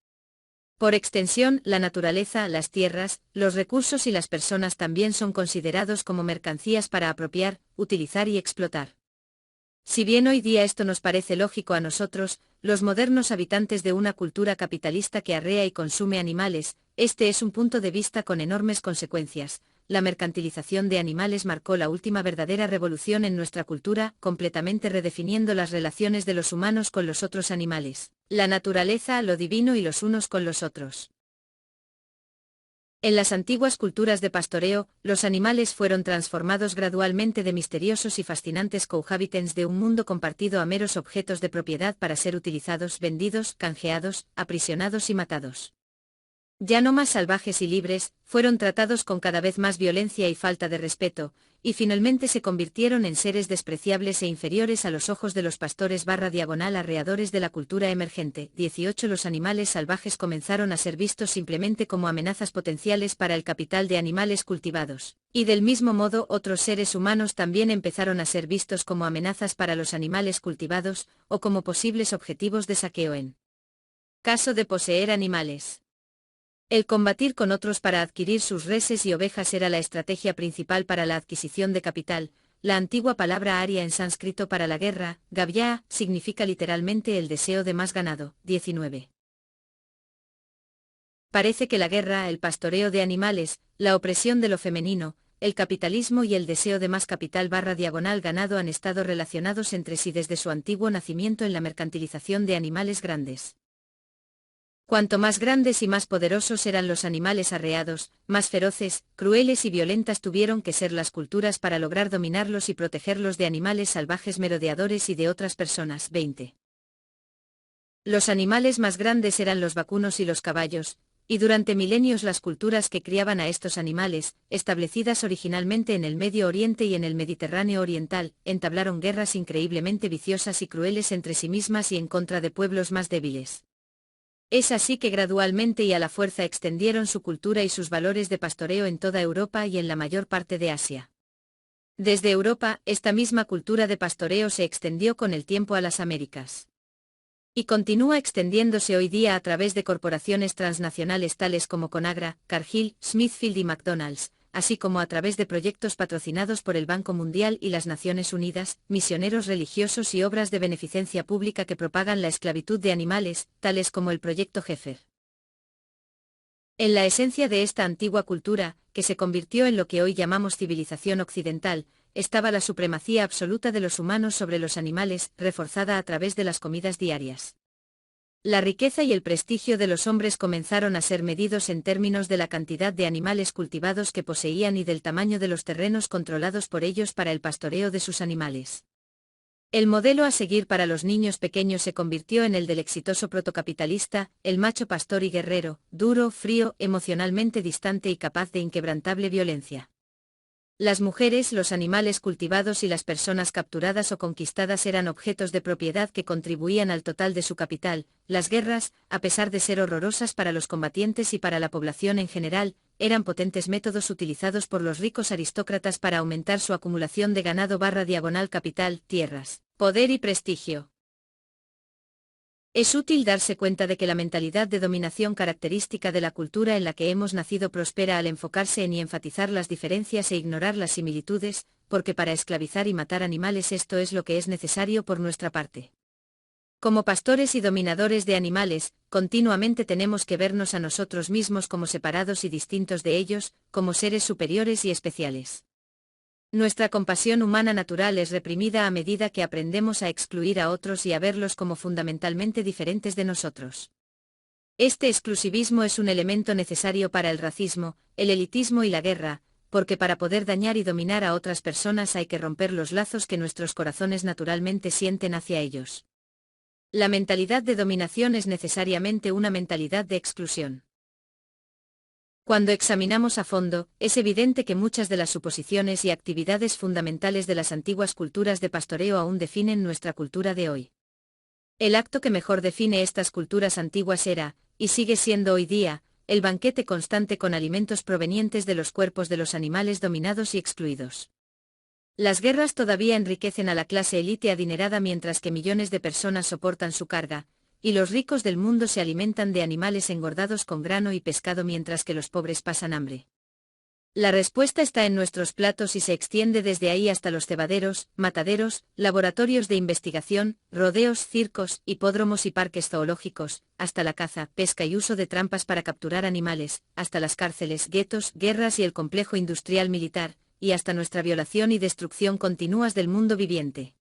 Por extensión, la naturaleza, las tierras, los recursos y las personas también son considerados como mercancías para apropiar, utilizar y explotar. Si bien hoy día esto nos parece lógico a nosotros, los modernos habitantes de una cultura capitalista que arrea y consume animales, este es un punto de vista con enormes consecuencias. La mercantilización de animales marcó la última verdadera revolución en nuestra cultura, completamente redefiniendo las relaciones de los humanos con los otros animales, la naturaleza, lo divino y los unos con los otros. En las antiguas culturas de pastoreo, los animales fueron transformados gradualmente de misteriosos y fascinantes cohabitants de un mundo compartido a meros objetos de propiedad para ser utilizados, vendidos, canjeados, aprisionados y matados. Ya no más salvajes y libres, fueron tratados con cada vez más violencia y falta de respeto, y finalmente se convirtieron en seres despreciables e inferiores a los ojos de los pastores /arreadores de la cultura emergente. 18. Los animales salvajes comenzaron a ser vistos simplemente como amenazas potenciales para el capital de animales cultivados, y del mismo modo otros seres humanos también empezaron a ser vistos como amenazas para los animales cultivados, o como posibles objetivos de saqueo en caso de poseer animales. El combatir con otros para adquirir sus reses y ovejas era la estrategia principal para la adquisición de capital. La antigua palabra aria en sánscrito para la guerra, gavya, significa literalmente el deseo de más ganado. 19. Parece que la guerra, el pastoreo de animales, la opresión de lo femenino, el capitalismo y el deseo de más capital /ganado han estado relacionados entre sí desde su antiguo nacimiento en la mercantilización de animales grandes. Cuanto más grandes y más poderosos eran los animales arreados, más feroces, crueles y violentas tuvieron que ser las culturas para lograr dominarlos y protegerlos de animales salvajes merodeadores y de otras personas. 20. Los animales más grandes eran los vacunos y los caballos, y durante milenios las culturas que criaban a estos animales, establecidas originalmente en el Medio Oriente y en el Mediterráneo Oriental, entablaron guerras increíblemente viciosas y crueles entre sí mismas y en contra de pueblos más débiles. Es así que gradualmente y a la fuerza extendieron su cultura y sus valores de pastoreo en toda Europa y en la mayor parte de Asia. Desde Europa, esta misma cultura de pastoreo se extendió con el tiempo a las Américas. Y continúa extendiéndose hoy día a través de corporaciones transnacionales tales como Conagra, Cargill, Smithfield y McDonald's, así como a través de proyectos patrocinados por el Banco Mundial y las Naciones Unidas, misioneros religiosos y obras de beneficencia pública que propagan la esclavitud de animales, tales como el Proyecto Heifer. En la esencia de esta antigua cultura, que se convirtió en lo que hoy llamamos civilización occidental, estaba la supremacía absoluta de los humanos sobre los animales, reforzada a través de las comidas diarias. La riqueza y el prestigio de los hombres comenzaron a ser medidos en términos de la cantidad de animales cultivados que poseían y del tamaño de los terrenos controlados por ellos para el pastoreo de sus animales. El modelo a seguir para los niños pequeños se convirtió en el del exitoso protocapitalista, el macho pastor y guerrero, duro, frío, emocionalmente distante y capaz de inquebrantable violencia. Las mujeres, los animales cultivados y las personas capturadas o conquistadas eran objetos de propiedad que contribuían al total de su capital. Las guerras, a pesar de ser horrorosas para los combatientes y para la población en general, eran potentes métodos utilizados por los ricos aristócratas para aumentar su acumulación de ganado / capital, tierras, poder y prestigio. Es útil darse cuenta de que la mentalidad de dominación característica de la cultura en la que hemos nacido prospera al enfocarse en y enfatizar las diferencias e ignorar las similitudes, porque para esclavizar y matar animales esto es lo que es necesario por nuestra parte. Como pastores y dominadores de animales, continuamente tenemos que vernos a nosotros mismos como separados y distintos de ellos, como seres superiores y especiales. Nuestra compasión humana natural es reprimida a medida que aprendemos a excluir a otros y a verlos como fundamentalmente diferentes de nosotros. Este exclusivismo es un elemento necesario para el racismo, el elitismo y la guerra, porque para poder dañar y dominar a otras personas hay que romper los lazos que nuestros corazones naturalmente sienten hacia ellos. La mentalidad de dominación es necesariamente una mentalidad de exclusión. Cuando examinamos a fondo, es evidente que muchas de las suposiciones y actividades fundamentales de las antiguas culturas de pastoreo aún definen nuestra cultura de hoy. El acto que mejor define estas culturas antiguas era, y sigue siendo hoy día, el banquete constante con alimentos provenientes de los cuerpos de los animales dominados y excluidos. Las guerras todavía enriquecen a la clase élite adinerada mientras que millones de personas soportan su carga, y los ricos del mundo se alimentan de animales engordados con grano y pescado mientras que los pobres pasan hambre. La respuesta está en nuestros platos y se extiende desde ahí hasta los cebaderos, mataderos, laboratorios de investigación, rodeos, circos, hipódromos y parques zoológicos, hasta la caza, pesca y uso de trampas para capturar animales, hasta las cárceles, guetos, guerras y el complejo industrial militar, y hasta nuestra violación y destrucción continuas del mundo viviente.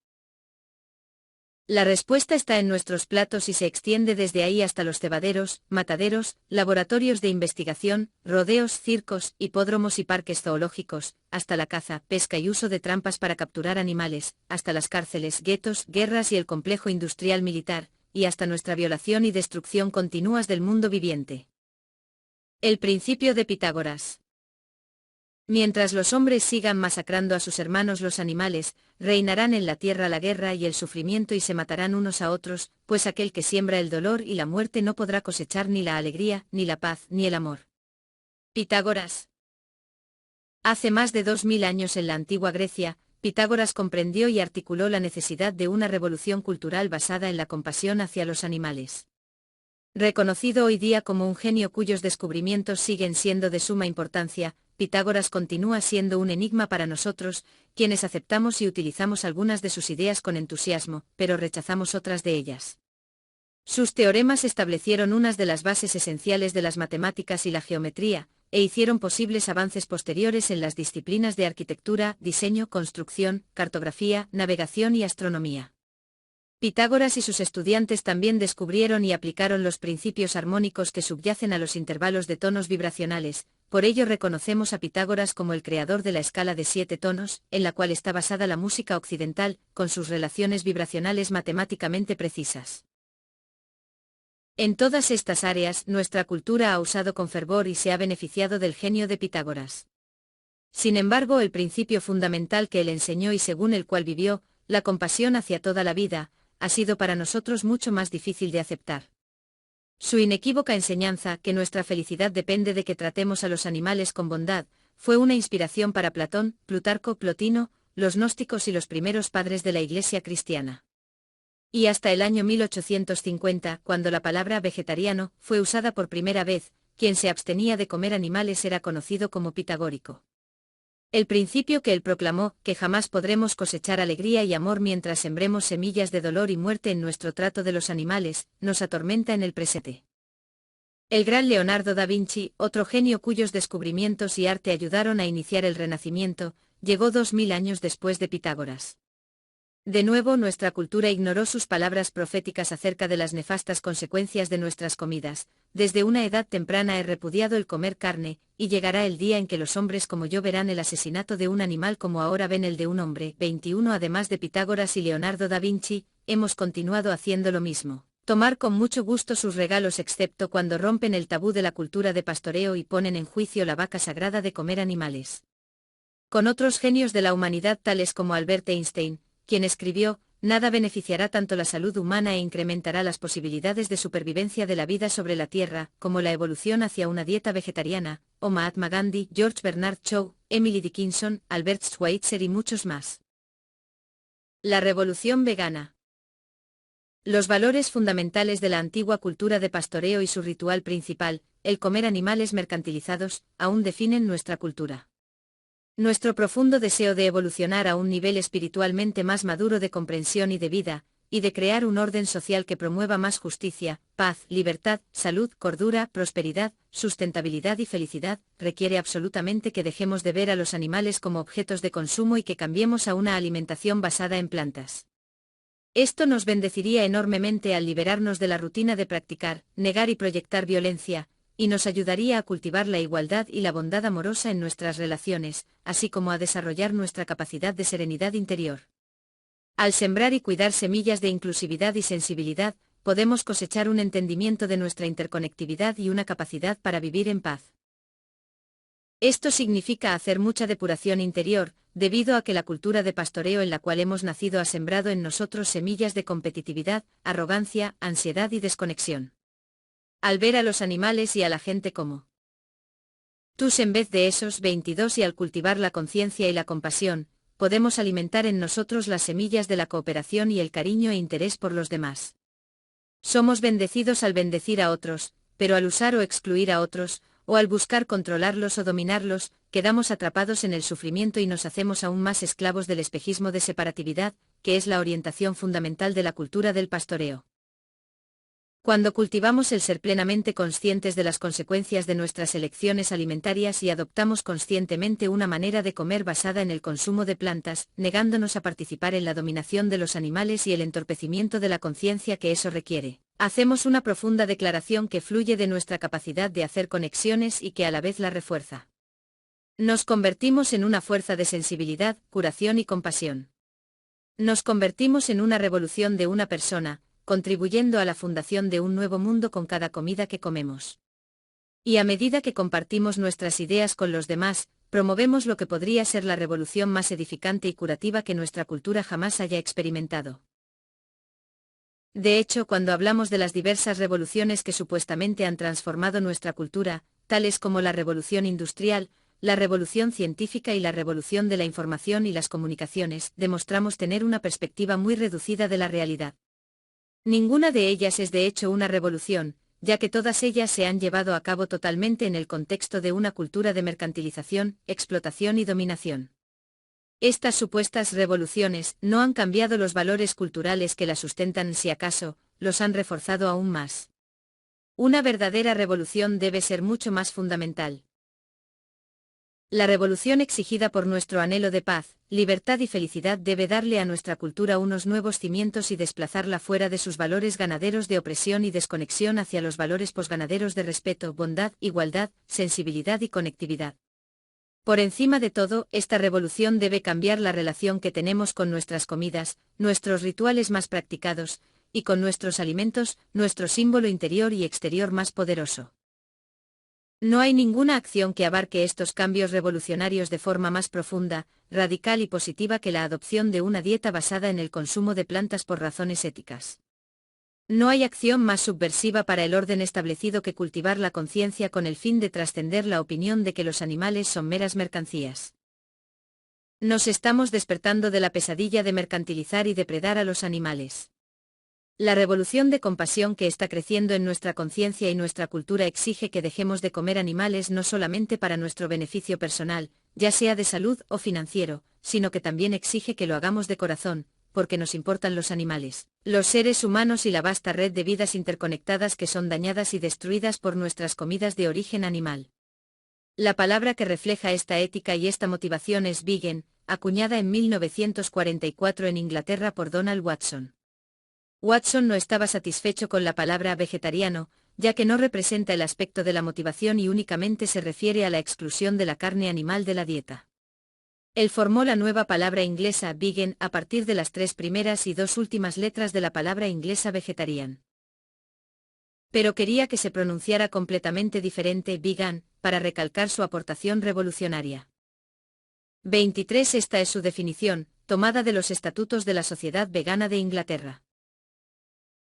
La respuesta está en nuestros platos y se extiende desde ahí hasta los cebaderos, mataderos, laboratorios de investigación, rodeos, circos, hipódromos y parques zoológicos, hasta la caza, pesca y uso de trampas para capturar animales, hasta las cárceles, guetos, guerras y el complejo industrial militar, y hasta nuestra violación y destrucción continuas del mundo viviente. El principio de Pitágoras. Mientras los hombres sigan masacrando a sus hermanos los animales, reinarán en la tierra la guerra y el sufrimiento y se matarán unos a otros, pues aquel que siembra el dolor y la muerte no podrá cosechar ni la alegría, ni la paz, ni el amor. Pitágoras. Hace más de 2000 años en la antigua Grecia, Pitágoras comprendió y articuló la necesidad de una revolución cultural basada en la compasión hacia los animales. Reconocido hoy día como un genio cuyos descubrimientos siguen siendo de suma importancia, Pitágoras continúa siendo un enigma para nosotros, quienes aceptamos y utilizamos algunas de sus ideas con entusiasmo, pero rechazamos otras de ellas. Sus teoremas establecieron unas de las bases esenciales de las matemáticas y la geometría, e hicieron posibles avances posteriores en las disciplinas de arquitectura, diseño, construcción, cartografía, navegación y astronomía. Pitágoras y sus estudiantes también descubrieron y aplicaron los principios armónicos que subyacen a los intervalos de tonos vibracionales, por ello reconocemos a Pitágoras como el creador de la escala de 7 tonos, en la cual está basada la música occidental, con sus relaciones vibracionales matemáticamente precisas. En todas estas áreas, nuestra cultura ha usado con fervor y se ha beneficiado del genio de Pitágoras. Sin embargo, el principio fundamental que él enseñó y según el cual vivió, la compasión hacia toda la vida, ha sido para nosotros mucho más difícil de aceptar. Su inequívoca enseñanza, que nuestra felicidad depende de que tratemos a los animales con bondad, fue una inspiración para Platón, Plutarco, Plotino, los gnósticos y los primeros padres de la Iglesia cristiana. Y hasta el año 1850, cuando la palabra vegetariano fue usada por primera vez, quien se abstenía de comer animales era conocido como pitagórico. El principio que él proclamó, que jamás podremos cosechar alegría y amor mientras sembremos semillas de dolor y muerte en nuestro trato de los animales, nos atormenta en el presente. El gran Leonardo da Vinci, otro genio cuyos descubrimientos y arte ayudaron a iniciar el Renacimiento, llegó 2000 años después de Pitágoras. De nuevo nuestra cultura ignoró sus palabras proféticas acerca de las nefastas consecuencias de nuestras comidas. Desde una edad temprana he repudiado el comer carne, y llegará el día en que los hombres como yo verán el asesinato de un animal como ahora ven el de un hombre. 21 Además de Pitágoras y Leonardo da Vinci, hemos continuado haciendo lo mismo. Tomar con mucho gusto sus regalos excepto cuando rompen el tabú de la cultura de pastoreo y ponen en juicio la vaca sagrada de comer animales. Con otros genios de la humanidad tales como Albert Einstein, quien escribió, nada beneficiará tanto la salud humana e incrementará las posibilidades de supervivencia de la vida sobre la Tierra, como la evolución hacia una dieta vegetariana, o Mahatma Gandhi, George Bernard Shaw, Emily Dickinson, Albert Schweitzer y muchos más. La revolución vegana. Los valores fundamentales de la antigua cultura de pastoreo y su ritual principal, el comer animales mercantilizados, aún definen nuestra cultura. Nuestro profundo deseo de evolucionar a un nivel espiritualmente más maduro de comprensión y de vida, y de crear un orden social que promueva más justicia, paz, libertad, salud, cordura, prosperidad, sustentabilidad y felicidad, requiere absolutamente que dejemos de ver a los animales como objetos de consumo y que cambiemos a una alimentación basada en plantas. Esto nos bendeciría enormemente al liberarnos de la rutina de practicar, negar y proyectar violencia, y nos ayudaría a cultivar la igualdad y la bondad amorosa en nuestras relaciones, así como a desarrollar nuestra capacidad de serenidad interior. Al sembrar y cuidar semillas de inclusividad y sensibilidad, podemos cosechar un entendimiento de nuestra interconectividad y una capacidad para vivir en paz. Esto significa hacer mucha depuración interior, debido a que la cultura de pastoreo en la cual hemos nacido ha sembrado en nosotros semillas de competitividad, arrogancia, ansiedad y desconexión. Al ver a los animales y a la gente como tus en vez de esos 22 y al cultivar la conciencia y la compasión, podemos alimentar en nosotros las semillas de la cooperación y el cariño e interés por los demás. Somos bendecidos al bendecir a otros, pero al usar o excluir a otros, o al buscar controlarlos o dominarlos, quedamos atrapados en el sufrimiento y nos hacemos aún más esclavos del espejismo de separatividad, que es la orientación fundamental de la cultura del pastoreo. Cuando cultivamos el ser plenamente conscientes de las consecuencias de nuestras elecciones alimentarias y adoptamos conscientemente una manera de comer basada en el consumo de plantas, negándonos a participar en la dominación de los animales y el entorpecimiento de la conciencia que eso requiere, hacemos una profunda declaración que fluye de nuestra capacidad de hacer conexiones y que a la vez la refuerza. Nos convertimos en una fuerza de sensibilidad, curación y compasión. Nos convertimos en una revolución de una persona, contribuyendo a la fundación de un nuevo mundo con cada comida que comemos. Y a medida que compartimos nuestras ideas con los demás, promovemos lo que podría ser la revolución más edificante y curativa que nuestra cultura jamás haya experimentado. De hecho, cuando hablamos de las diversas revoluciones que supuestamente han transformado nuestra cultura, tales como la revolución industrial, la revolución científica y la revolución de la información y las comunicaciones, demostramos tener una perspectiva muy reducida de la realidad. Ninguna de ellas es de hecho una revolución, ya que todas ellas se han llevado a cabo totalmente en el contexto de una cultura de mercantilización, explotación y dominación. Estas supuestas revoluciones no han cambiado los valores culturales que las sustentan, si acaso, los han reforzado aún más. Una verdadera revolución debe ser mucho más fundamental. La revolución exigida por nuestro anhelo de paz, libertad y felicidad debe darle a nuestra cultura unos nuevos cimientos y desplazarla fuera de sus valores ganaderos de opresión y desconexión hacia los valores posganaderos de respeto, bondad, igualdad, sensibilidad y conectividad. Por encima de todo, esta revolución debe cambiar la relación que tenemos con nuestras comidas, nuestros rituales más practicados, y con nuestros alimentos, nuestro símbolo interior y exterior más poderoso. No hay ninguna acción que abarque estos cambios revolucionarios de forma más profunda, radical y positiva que la adopción de una dieta basada en el consumo de plantas por razones éticas. No hay acción más subversiva para el orden establecido que cultivar la conciencia con el fin de trascender la opinión de que los animales son meras mercancías. Nos estamos despertando de la pesadilla de mercantilizar y depredar a los animales. La revolución de compasión que está creciendo en nuestra conciencia y nuestra cultura exige que dejemos de comer animales no solamente para nuestro beneficio personal, ya sea de salud o financiero, sino que también exige que lo hagamos de corazón, porque nos importan los animales, los seres humanos y la vasta red de vidas interconectadas que son dañadas y destruidas por nuestras comidas de origen animal. La palabra que refleja esta ética y esta motivación es vegan, acuñada en 1944 en Inglaterra por Donald Watson. Watson no estaba satisfecho con la palabra vegetariano, ya que no representa el aspecto de la motivación y únicamente se refiere a la exclusión de la carne animal de la dieta. Él formó la nueva palabra inglesa vegan a partir de las 3 primeras y 2 últimas letras de la palabra inglesa vegetarian. Pero quería que se pronunciara completamente diferente vegan, para recalcar su aportación revolucionaria. 23. Esta es su definición, tomada de los estatutos de la Sociedad Vegana de Inglaterra.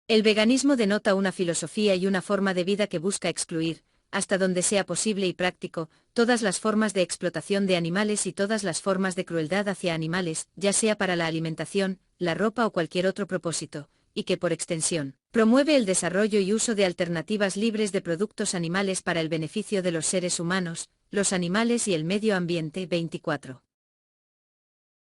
El veganismo denota una filosofía y una forma de vida que busca excluir, hasta donde sea posible y práctico, todas las formas de explotación de animales y todas las formas de crueldad hacia animales, ya sea para la alimentación, la ropa o cualquier otro propósito, y que por extensión, promueve el desarrollo y uso de alternativas libres de productos animales para el beneficio de los seres humanos, los animales y el medio ambiente. 24.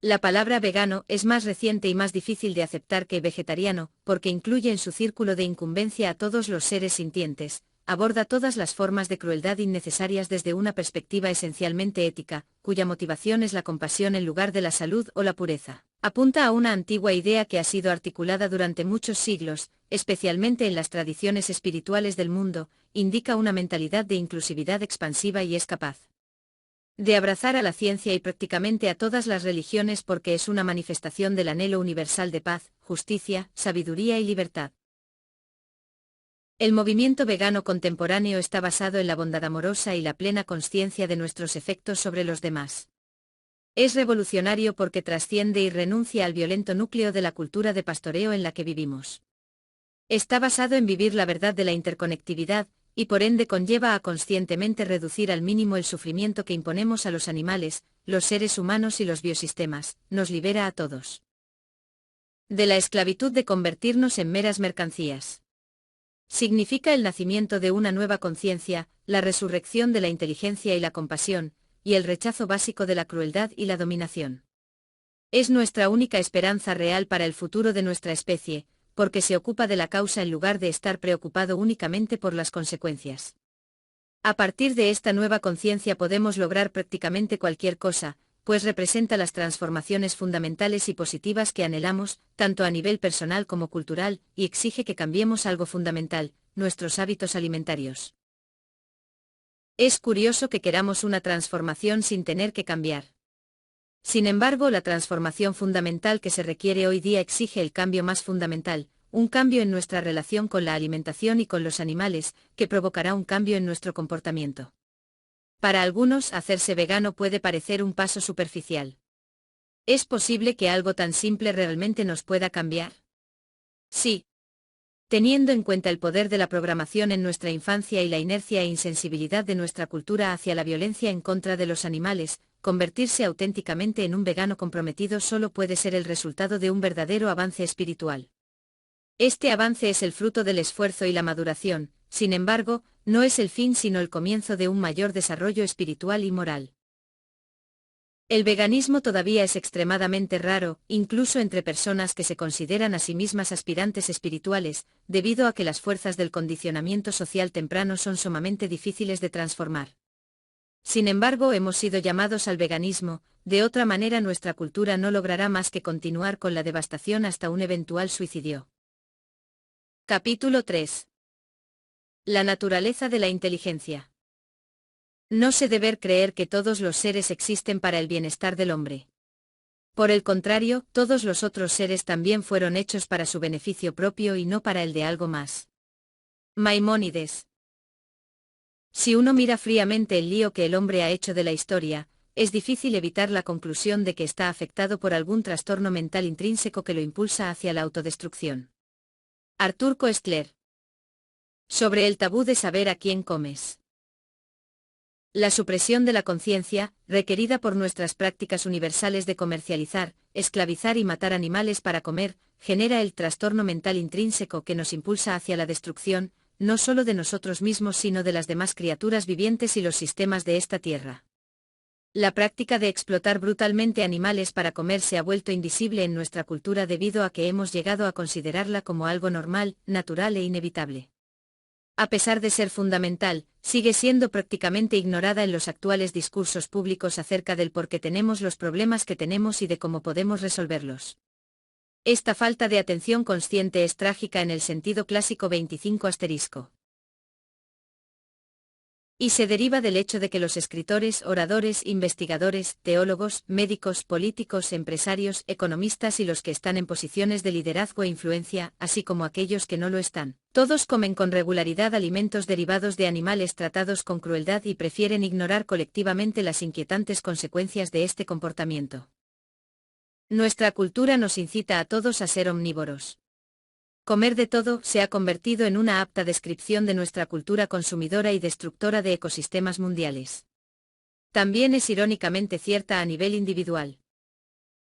La palabra vegano es más reciente y más difícil de aceptar que vegetariano, porque incluye en su círculo de incumbencia a todos los seres sintientes, aborda todas las formas de crueldad innecesarias desde una perspectiva esencialmente ética, cuya motivación es la compasión en lugar de la salud o la pureza. Apunta a una antigua idea que ha sido articulada durante muchos siglos, especialmente en las tradiciones espirituales del mundo, indica una mentalidad de inclusividad expansiva y es capaz de abrazar a la ciencia y prácticamente a todas las religiones porque es una manifestación del anhelo universal de paz, justicia, sabiduría y libertad. El movimiento vegano contemporáneo está basado en la bondad amorosa y la plena consciencia de nuestros efectos sobre los demás. Es revolucionario porque trasciende y renuncia al violento núcleo de la cultura de pastoreo en la que vivimos. Está basado en vivir la verdad de la interconectividad, y por ende conlleva a conscientemente reducir al mínimo el sufrimiento que imponemos a los animales, los seres humanos y los biosistemas, nos libera a todos de la esclavitud de convertirnos en meras mercancías. Significa el nacimiento de una nueva conciencia, la resurrección de la inteligencia y la compasión, y el rechazo básico de la crueldad y la dominación. Es nuestra única esperanza real para el futuro de nuestra especie, porque se ocupa de la causa en lugar de estar preocupado únicamente por las consecuencias. A partir de esta nueva conciencia podemos lograr prácticamente cualquier cosa, pues representa las transformaciones fundamentales y positivas que anhelamos, tanto a nivel personal como cultural, y exige que cambiemos algo fundamental, nuestros hábitos alimentarios. Es curioso que queramos una transformación sin tener que cambiar. Sin embargo, la transformación fundamental que se requiere hoy día exige el cambio más fundamental, un cambio en nuestra relación con la alimentación y con los animales, que provocará un cambio en nuestro comportamiento. Para algunos, hacerse vegano puede parecer un paso superficial. ¿Es posible que algo tan simple realmente nos pueda cambiar? Sí. Teniendo en cuenta el poder de la programación en nuestra infancia y la inercia e insensibilidad de nuestra cultura hacia la violencia en contra de los animales, convertirse auténticamente en un vegano comprometido solo puede ser el resultado de un verdadero avance espiritual. Este avance es el fruto del esfuerzo y la maduración, sin embargo, no es el fin sino el comienzo de un mayor desarrollo espiritual y moral. El veganismo todavía es extremadamente raro, incluso entre personas que se consideran a sí mismas aspirantes espirituales, debido a que las fuerzas del condicionamiento social temprano son sumamente difíciles de transformar. Sin embargo, hemos sido llamados al veganismo, de otra manera nuestra cultura no logrará más que continuar con la devastación hasta un eventual suicidio. Capítulo 3. La naturaleza de la inteligencia. No se debe creer que todos los seres existen para el bienestar del hombre. Por el contrario, todos los otros seres también fueron hechos para su beneficio propio y no para el de algo más. Maimónides. Si uno mira fríamente el lío que el hombre ha hecho de la historia, es difícil evitar la conclusión de que está afectado por algún trastorno mental intrínseco que lo impulsa hacia la autodestrucción. Arthur Koestler. Sobre el tabú de saber a quién comes. La supresión de la conciencia, requerida por nuestras prácticas universales de comercializar, esclavizar y matar animales para comer, genera el trastorno mental intrínseco que nos impulsa hacia la destrucción, no solo de nosotros mismos sino de las demás criaturas vivientes y los sistemas de esta tierra. La práctica de explotar brutalmente animales para comer se ha vuelto invisible en nuestra cultura debido a que hemos llegado a considerarla como algo normal, natural e inevitable. A pesar de ser fundamental, sigue siendo prácticamente ignorada en los actuales discursos públicos acerca del por qué tenemos los problemas que tenemos y de cómo podemos resolverlos. Esta falta de atención consciente es trágica en el sentido clásico 25 asterisco. Y se deriva del hecho de que los escritores, oradores, investigadores, teólogos, médicos, políticos, empresarios, economistas y los que están en posiciones de liderazgo e influencia, así como aquellos que no lo están, todos comen con regularidad alimentos derivados de animales tratados con crueldad y prefieren ignorar colectivamente las inquietantes consecuencias de este comportamiento. Nuestra cultura nos incita a todos a ser omnívoros. Comer de todo se ha convertido en una apta descripción de nuestra cultura consumidora y destructora de ecosistemas mundiales. También es irónicamente cierta a nivel individual.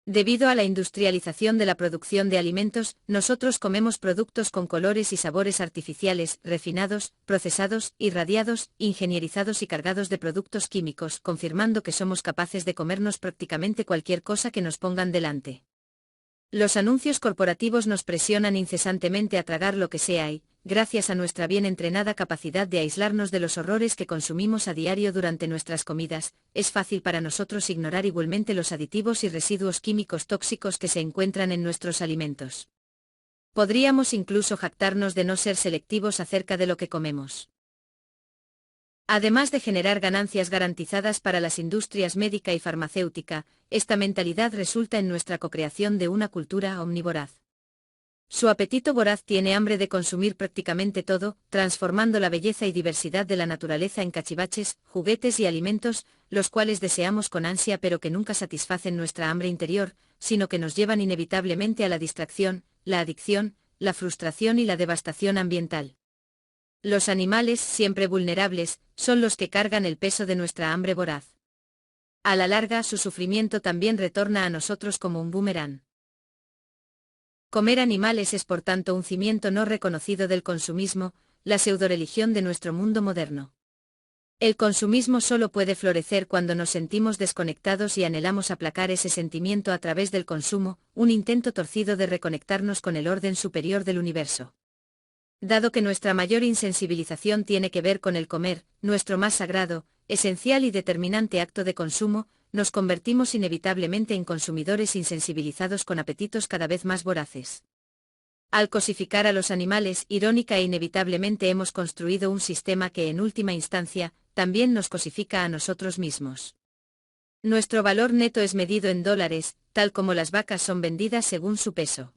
Debido a la industrialización de la producción de alimentos, nosotros comemos productos con colores y sabores artificiales, refinados, procesados, irradiados, ingenierizados y cargados de productos químicos, confirmando que somos capaces de comernos prácticamente cualquier cosa que nos pongan delante. Los anuncios corporativos nos presionan incesantemente a tragar lo que sea y, gracias a nuestra bien entrenada capacidad de aislarnos de los horrores que consumimos a diario durante nuestras comidas, es fácil para nosotros ignorar igualmente los aditivos y residuos químicos tóxicos que se encuentran en nuestros alimentos. Podríamos incluso jactarnos de no ser selectivos acerca de lo que comemos. Además de generar ganancias garantizadas para las industrias médica y farmacéutica, esta mentalidad resulta en nuestra cocreación de una cultura omnivoraz. Su apetito voraz tiene hambre de consumir prácticamente todo, transformando la belleza y diversidad de la naturaleza en cachivaches, juguetes y alimentos, los cuales deseamos con ansia pero que nunca satisfacen nuestra hambre interior, sino que nos llevan inevitablemente a la distracción, la adicción, la frustración y la devastación ambiental. Los animales, siempre vulnerables, son los que cargan el peso de nuestra hambre voraz. A la larga, su sufrimiento también retorna a nosotros como un boomerang. Comer animales es por tanto un cimiento no reconocido del consumismo, la pseudoreligión de nuestro mundo moderno. El consumismo solo puede florecer cuando nos sentimos desconectados y anhelamos aplacar ese sentimiento a través del consumo, un intento torcido de reconectarnos con el orden superior del universo. Dado que nuestra mayor insensibilización tiene que ver con el comer, nuestro más sagrado, esencial y determinante acto de consumo, nos convertimos inevitablemente en consumidores insensibilizados con apetitos cada vez más voraces. Al cosificar a los animales, irónica e inevitablemente hemos construido un sistema que en última instancia, también nos cosifica a nosotros mismos. Nuestro valor neto es medido en dólares, tal como las vacas son vendidas según su peso.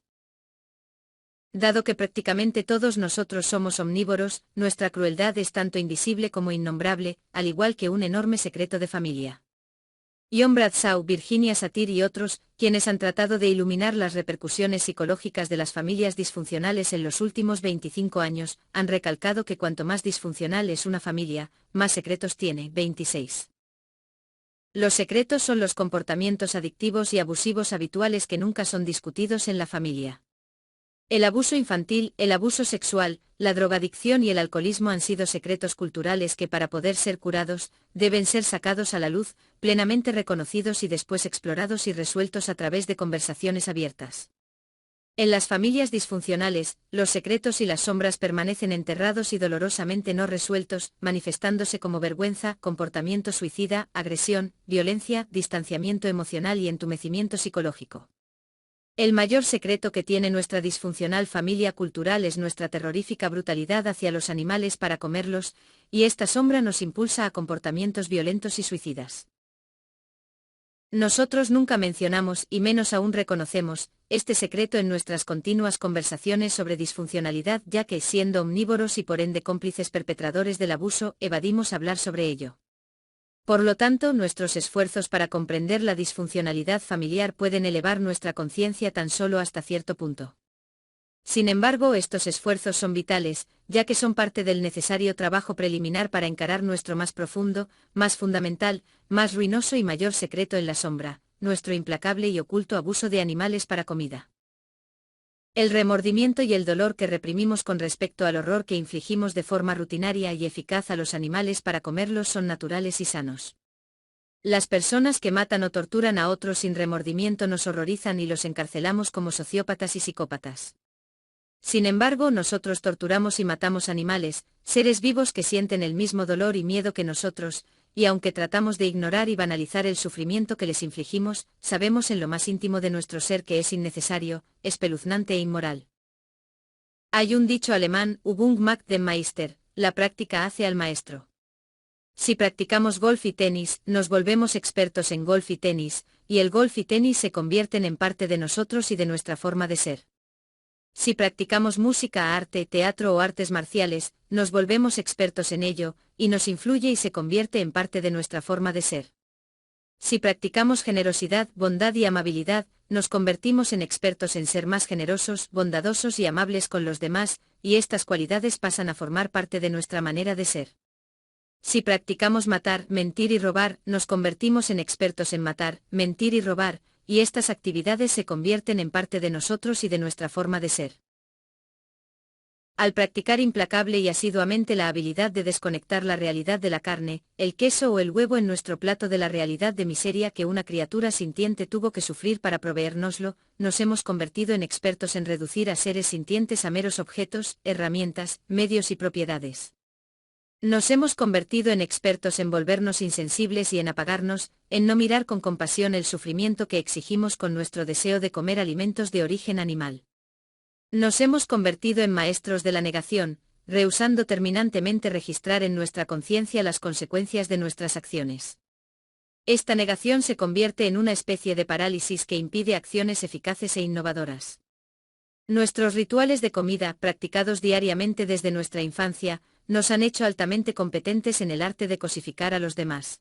Dado que prácticamente todos nosotros somos omnívoros, nuestra crueldad es tanto invisible como innombrable, al igual que un enorme secreto de familia. John Bradshaw, Virginia Satir y otros, quienes han tratado de iluminar las repercusiones psicológicas de las familias disfuncionales en los últimos 25 años, han recalcado que cuanto más disfuncional es una familia, más secretos tiene. 26. Los secretos son los comportamientos adictivos y abusivos habituales que nunca son discutidos en la familia. El abuso infantil, el abuso sexual, la drogadicción y el alcoholismo han sido secretos culturales que para poder ser curados, deben ser sacados a la luz, plenamente reconocidos y después explorados y resueltos a través de conversaciones abiertas. En las familias disfuncionales, los secretos y las sombras permanecen enterrados y dolorosamente no resueltos, manifestándose como vergüenza, comportamiento suicida, agresión, violencia, distanciamiento emocional y entumecimiento psicológico. El mayor secreto que tiene nuestra disfuncional familia cultural es nuestra terrorífica brutalidad hacia los animales para comerlos, y esta sombra nos impulsa a comportamientos violentos y suicidas. Nosotros nunca mencionamos, y menos aún reconocemos, este secreto en nuestras continuas conversaciones sobre disfuncionalidad, ya que, siendo omnívoros y por ende cómplices perpetradores del abuso, evadimos hablar sobre ello. Por lo tanto, nuestros esfuerzos para comprender la disfuncionalidad familiar pueden elevar nuestra conciencia tan solo hasta cierto punto. Sin embargo, estos esfuerzos son vitales, ya que son parte del necesario trabajo preliminar para encarar nuestro más profundo, más fundamental, más ruinoso y mayor secreto en la sombra, nuestro implacable y oculto abuso de animales para comida. El remordimiento y el dolor que reprimimos con respecto al horror que infligimos de forma rutinaria y eficaz a los animales para comerlos son naturales y sanos. Las personas que matan o torturan a otros sin remordimiento nos horrorizan y los encarcelamos como sociópatas y psicópatas. Sin embargo, nosotros torturamos y matamos animales, seres vivos que sienten el mismo dolor y miedo que nosotros, y aunque tratamos de ignorar y banalizar el sufrimiento que les infligimos, sabemos en lo más íntimo de nuestro ser que es innecesario, espeluznante e inmoral. Hay un dicho alemán, Übung macht den Meister, la práctica hace al maestro. Si practicamos golf y tenis, nos volvemos expertos en golf y tenis, y el golf y tenis se convierten en parte de nosotros y de nuestra forma de ser. Si practicamos música, arte, teatro o artes marciales, nos volvemos expertos en ello, y nos influye y se convierte en parte de nuestra forma de ser. Si practicamos generosidad, bondad y amabilidad, nos convertimos en expertos en ser más generosos, bondadosos y amables con los demás, y estas cualidades pasan a formar parte de nuestra manera de ser. Si practicamos matar, mentir y robar, nos convertimos en expertos en matar, mentir y robar, y estas actividades se convierten en parte de nosotros y de nuestra forma de ser. Al practicar implacable y asiduamente la habilidad de desconectar la realidad de la carne, el queso o el huevo en nuestro plato de la realidad de miseria que una criatura sintiente tuvo que sufrir para proveérnoslo, nos hemos convertido en expertos en reducir a seres sintientes a meros objetos, herramientas, medios y propiedades. Nos hemos convertido en expertos en volvernos insensibles y en apagarnos, en no mirar con compasión el sufrimiento que exigimos con nuestro deseo de comer alimentos de origen animal. Nos hemos convertido en maestros de la negación, rehusando terminantemente registrar en nuestra conciencia las consecuencias de nuestras acciones. Esta negación se convierte en una especie de parálisis que impide acciones eficaces e innovadoras. Nuestros rituales de comida, practicados diariamente desde nuestra infancia, nos han hecho altamente competentes en el arte de cosificar a los demás.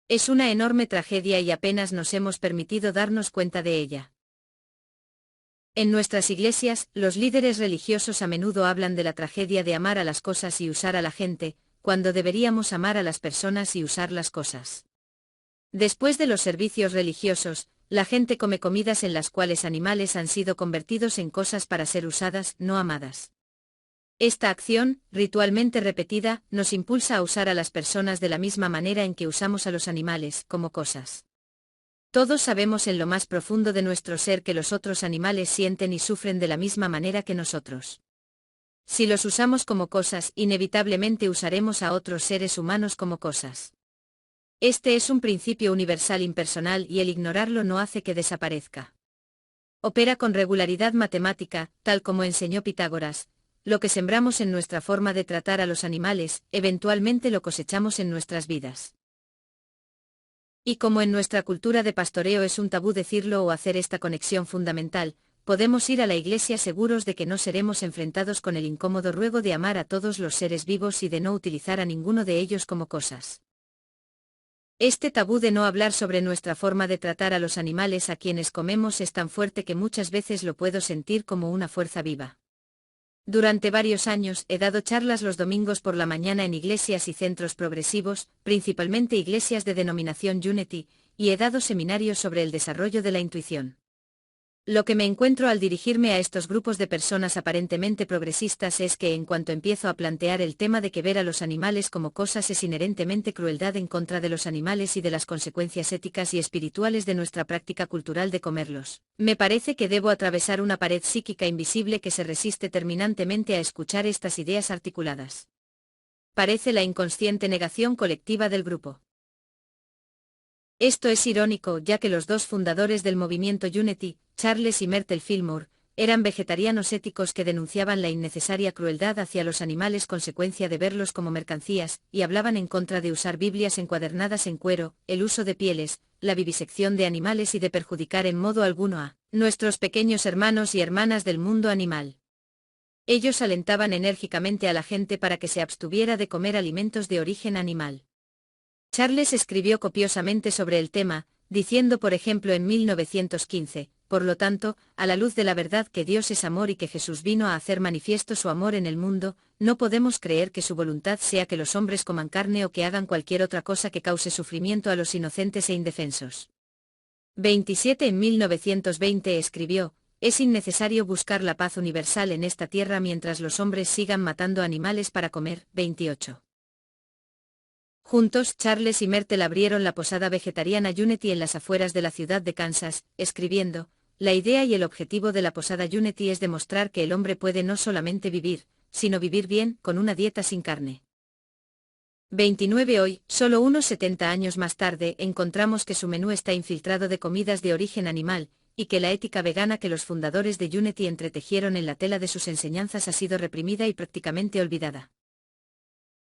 Es una enorme tragedia y apenas nos hemos permitido darnos cuenta de ella. En nuestras iglesias, los líderes religiosos a menudo hablan de la tragedia de amar a las cosas y usar a la gente, cuando deberíamos amar a las personas y usar las cosas. Después de los servicios religiosos, la gente come comidas en las cuales animales han sido convertidos en cosas para ser usadas, no amadas. Esta acción, ritualmente repetida, nos impulsa a usar a las personas de la misma manera en que usamos a los animales, como cosas. Todos sabemos en lo más profundo de nuestro ser que los otros animales sienten y sufren de la misma manera que nosotros. Si los usamos como cosas, inevitablemente usaremos a otros seres humanos como cosas. Este es un principio universal impersonal y el ignorarlo no hace que desaparezca. Opera con regularidad matemática, tal como enseñó Pitágoras. Lo que sembramos en nuestra forma de tratar a los animales, eventualmente lo cosechamos en nuestras vidas. Y como en nuestra cultura de pastoreo es un tabú decirlo o hacer esta conexión fundamental, podemos ir a la iglesia seguros de que no seremos enfrentados con el incómodo ruego de amar a todos los seres vivos y de no utilizar a ninguno de ellos como cosas. Este tabú de no hablar sobre nuestra forma de tratar a los animales a quienes comemos es tan fuerte que muchas veces lo puedo sentir como una fuerza viva. Durante varios años he dado charlas los domingos por la mañana en iglesias y centros progresivos, principalmente iglesias de denominación Unity, y he dado seminarios sobre el desarrollo de la intuición. Lo que me encuentro al dirigirme a estos grupos de personas aparentemente progresistas es que en cuanto empiezo a plantear el tema de que ver a los animales como cosas es inherentemente crueldad en contra de los animales y de las consecuencias éticas y espirituales de nuestra práctica cultural de comerlos, me parece que debo atravesar una pared psíquica invisible que se resiste terminantemente a escuchar estas ideas articuladas. Parece la inconsciente negación colectiva del grupo. Esto es irónico ya que los dos fundadores del movimiento Unity, Charles y Myrtle Fillmore, eran vegetarianos éticos que denunciaban la innecesaria crueldad hacia los animales consecuencia de verlos como mercancías, y hablaban en contra de usar Biblias encuadernadas en cuero, el uso de pieles, la vivisección de animales y de perjudicar en modo alguno a nuestros pequeños hermanos y hermanas del mundo animal. Ellos alentaban enérgicamente a la gente para que se abstuviera de comer alimentos de origen animal. Charles escribió copiosamente sobre el tema, diciendo por ejemplo en 1915, por lo tanto, a la luz de la verdad que Dios es amor y que Jesús vino a hacer manifiesto su amor en el mundo, no podemos creer que su voluntad sea que los hombres coman carne o que hagan cualquier otra cosa que cause sufrimiento a los inocentes e indefensos. 27 En 1920 escribió, es innecesario buscar la paz universal en esta tierra mientras los hombres sigan matando animales para comer. 28. Juntos, Charles y Myrtle abrieron la posada vegetariana Unity en las afueras de la ciudad de Kansas, escribiendo, la idea y el objetivo de la posada Unity es demostrar que el hombre puede no solamente vivir, sino vivir bien, con una dieta sin carne. 29 Hoy, solo unos 70 años más tarde, encontramos que su menú está infiltrado de comidas de origen animal, y que la ética vegana que los fundadores de Unity entretejieron en la tela de sus enseñanzas ha sido reprimida y prácticamente olvidada.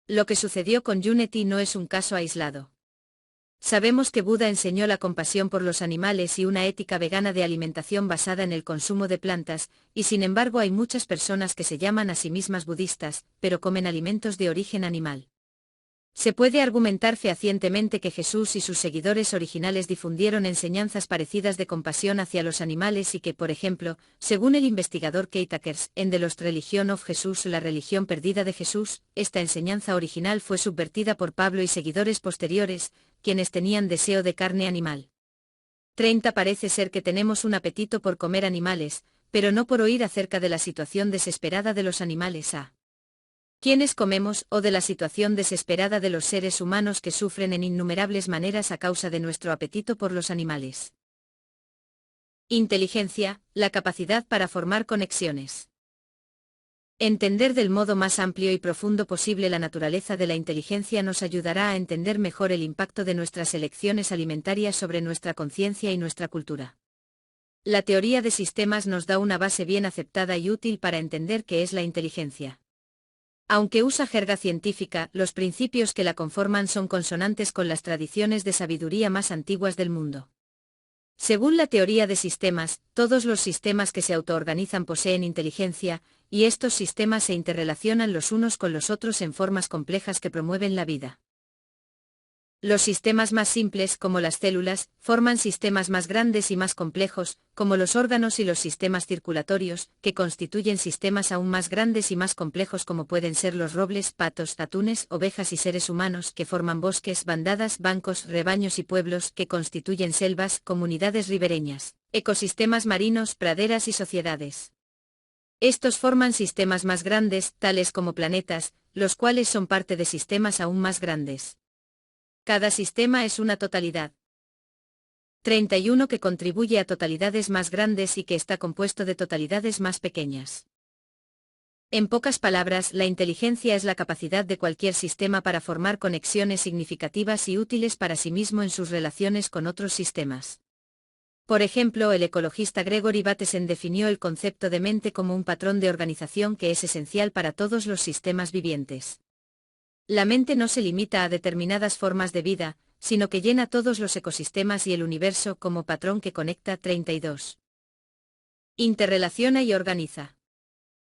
Lo que sucedió con Unity no es un caso aislado. Sabemos que Buda enseñó la compasión por los animales y una ética vegana de alimentación basada en el consumo de plantas, y sin embargo hay muchas personas que se llaman a sí mismas budistas, pero comen alimentos de origen animal. Se puede argumentar fehacientemente que Jesús y sus seguidores originales difundieron enseñanzas parecidas de compasión hacia los animales y que, por ejemplo, según el investigador Keith Akers, en The Lost Religion of Jesus, la religión perdida de Jesús, esta enseñanza original fue subvertida por Pablo y seguidores posteriores, quienes tenían deseo de carne animal. 30 Parece ser que tenemos un apetito por comer animales, pero no por oír acerca de la situación desesperada de los animales a quienes comemos, o de la situación desesperada de los seres humanos que sufren en innumerables maneras a causa de nuestro apetito por los animales. Inteligencia, la capacidad para formar conexiones. Entender del modo más amplio y profundo posible la naturaleza de la inteligencia nos ayudará a entender mejor el impacto de nuestras elecciones alimentarias sobre nuestra conciencia y nuestra cultura. La teoría de sistemas nos da una base bien aceptada y útil para entender qué es la inteligencia. Aunque usa jerga científica, los principios que la conforman son consonantes con las tradiciones de sabiduría más antiguas del mundo. Según la teoría de sistemas, todos los sistemas que se autoorganizan poseen inteligencia, y estos sistemas se interrelacionan los unos con los otros en formas complejas que promueven la vida. Los sistemas más simples, como las células, forman sistemas más grandes y más complejos, como los órganos y los sistemas circulatorios, que constituyen sistemas aún más grandes y más complejos como pueden ser los robles, patos, atunes, ovejas y seres humanos, que forman bosques, bandadas, bancos, rebaños y pueblos, que constituyen selvas, comunidades ribereñas, ecosistemas marinos, praderas y sociedades. Estos forman sistemas más grandes, tales como planetas, los cuales son parte de sistemas aún más grandes. Cada sistema es una totalidad. 31 Que contribuye a totalidades más grandes y que está compuesto de totalidades más pequeñas. En pocas palabras, la inteligencia es la capacidad de cualquier sistema para formar conexiones significativas y útiles para sí mismo en sus relaciones con otros sistemas. Por ejemplo, el ecologista Gregory Bateson definió el concepto de mente como un patrón de organización que es esencial para todos los sistemas vivientes. La mente no se limita a determinadas formas de vida, sino que llena todos los ecosistemas y el universo como patrón que conecta. 32. Interrelaciona y organiza.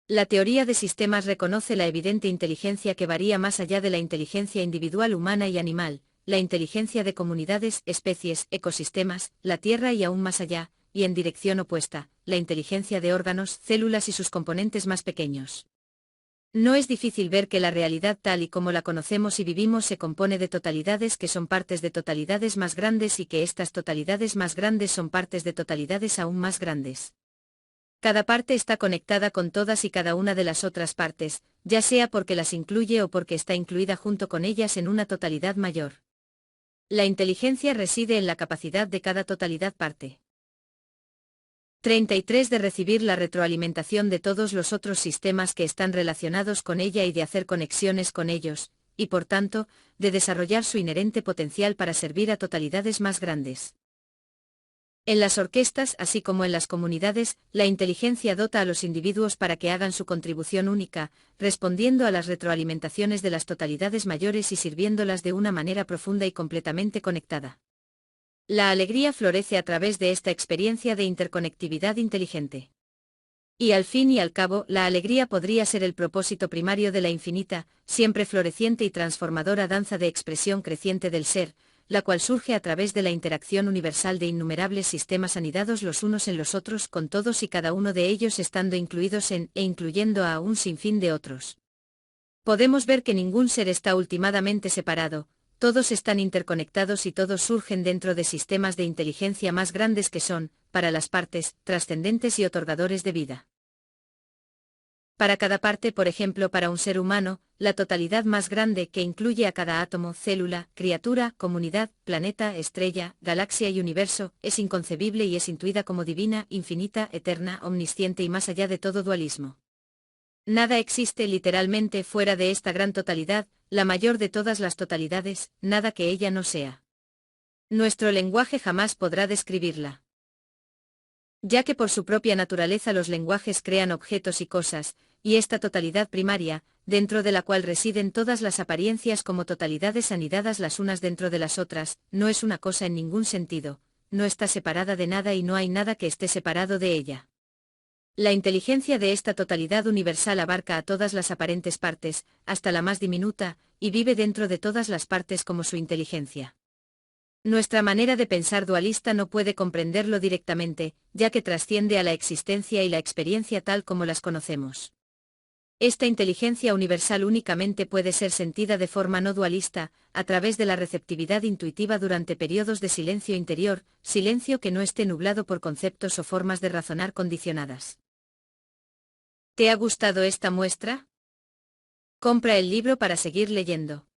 La teoría de sistemas reconoce la evidente inteligencia que varía más allá de la inteligencia individual humana y animal, la inteligencia de comunidades, especies, ecosistemas, la Tierra y aún más allá, y en dirección opuesta, la inteligencia de órganos, células y sus componentes más pequeños. No es difícil ver que la realidad tal y como la conocemos y vivimos se compone de totalidades que son partes de totalidades más grandes y que estas totalidades más grandes son partes de totalidades aún más grandes. Cada parte está conectada con todas y cada una de las otras partes, ya sea porque las incluye o porque está incluida junto con ellas en una totalidad mayor. La inteligencia reside en la capacidad de cada totalidad parte. 33 De recibir la retroalimentación de todos los otros sistemas que están relacionados con ella y de hacer conexiones con ellos, y por tanto, de desarrollar su inherente potencial para servir a totalidades más grandes. En las orquestas, así como en las comunidades, la inteligencia dota a los individuos para que hagan su contribución única, respondiendo a las retroalimentaciones de las totalidades mayores y sirviéndolas de una manera profunda y completamente conectada. La alegría florece a través de esta experiencia de interconectividad inteligente. Y al fin y al cabo, la alegría podría ser el propósito primario de la infinita, siempre floreciente y transformadora danza de expresión creciente del ser, la cual surge a través de la interacción universal de innumerables sistemas anidados los unos en los otros, con todos y cada uno de ellos estando incluidos en e incluyendo a un sinfín de otros. Podemos ver que ningún ser está ultimadamente separado. Todos están interconectados y todos surgen dentro de sistemas de inteligencia más grandes que son, para las partes, trascendentes y otorgadores de vida. Para cada parte, por ejemplo, para un ser humano, la totalidad más grande que incluye a cada átomo, célula, criatura, comunidad, planeta, estrella, galaxia y universo, es inconcebible y es intuida como divina, infinita, eterna, omnisciente y más allá de todo dualismo. Nada existe literalmente fuera de esta gran totalidad, la mayor de todas las totalidades, nada que ella no sea. Nuestro lenguaje jamás podrá describirla. Ya que por su propia naturaleza los lenguajes crean objetos y cosas, y esta totalidad primaria, dentro de la cual residen todas las apariencias como totalidades anidadas las unas dentro de las otras, no es una cosa en ningún sentido, no está separada de nada y no hay nada que esté separado de ella. La inteligencia de esta totalidad universal abarca a todas las aparentes partes, hasta la más diminuta, y vive dentro de todas las partes como su inteligencia. Nuestra manera de pensar dualista no puede comprenderlo directamente, ya que trasciende a la existencia y la experiencia tal como las conocemos. Esta inteligencia universal únicamente puede ser sentida de forma no dualista, a través de la receptividad intuitiva durante periodos de silencio interior, silencio que no esté nublado por conceptos o formas de razonar condicionadas. ¿Te ha gustado esta muestra? Compra el libro para seguir leyendo.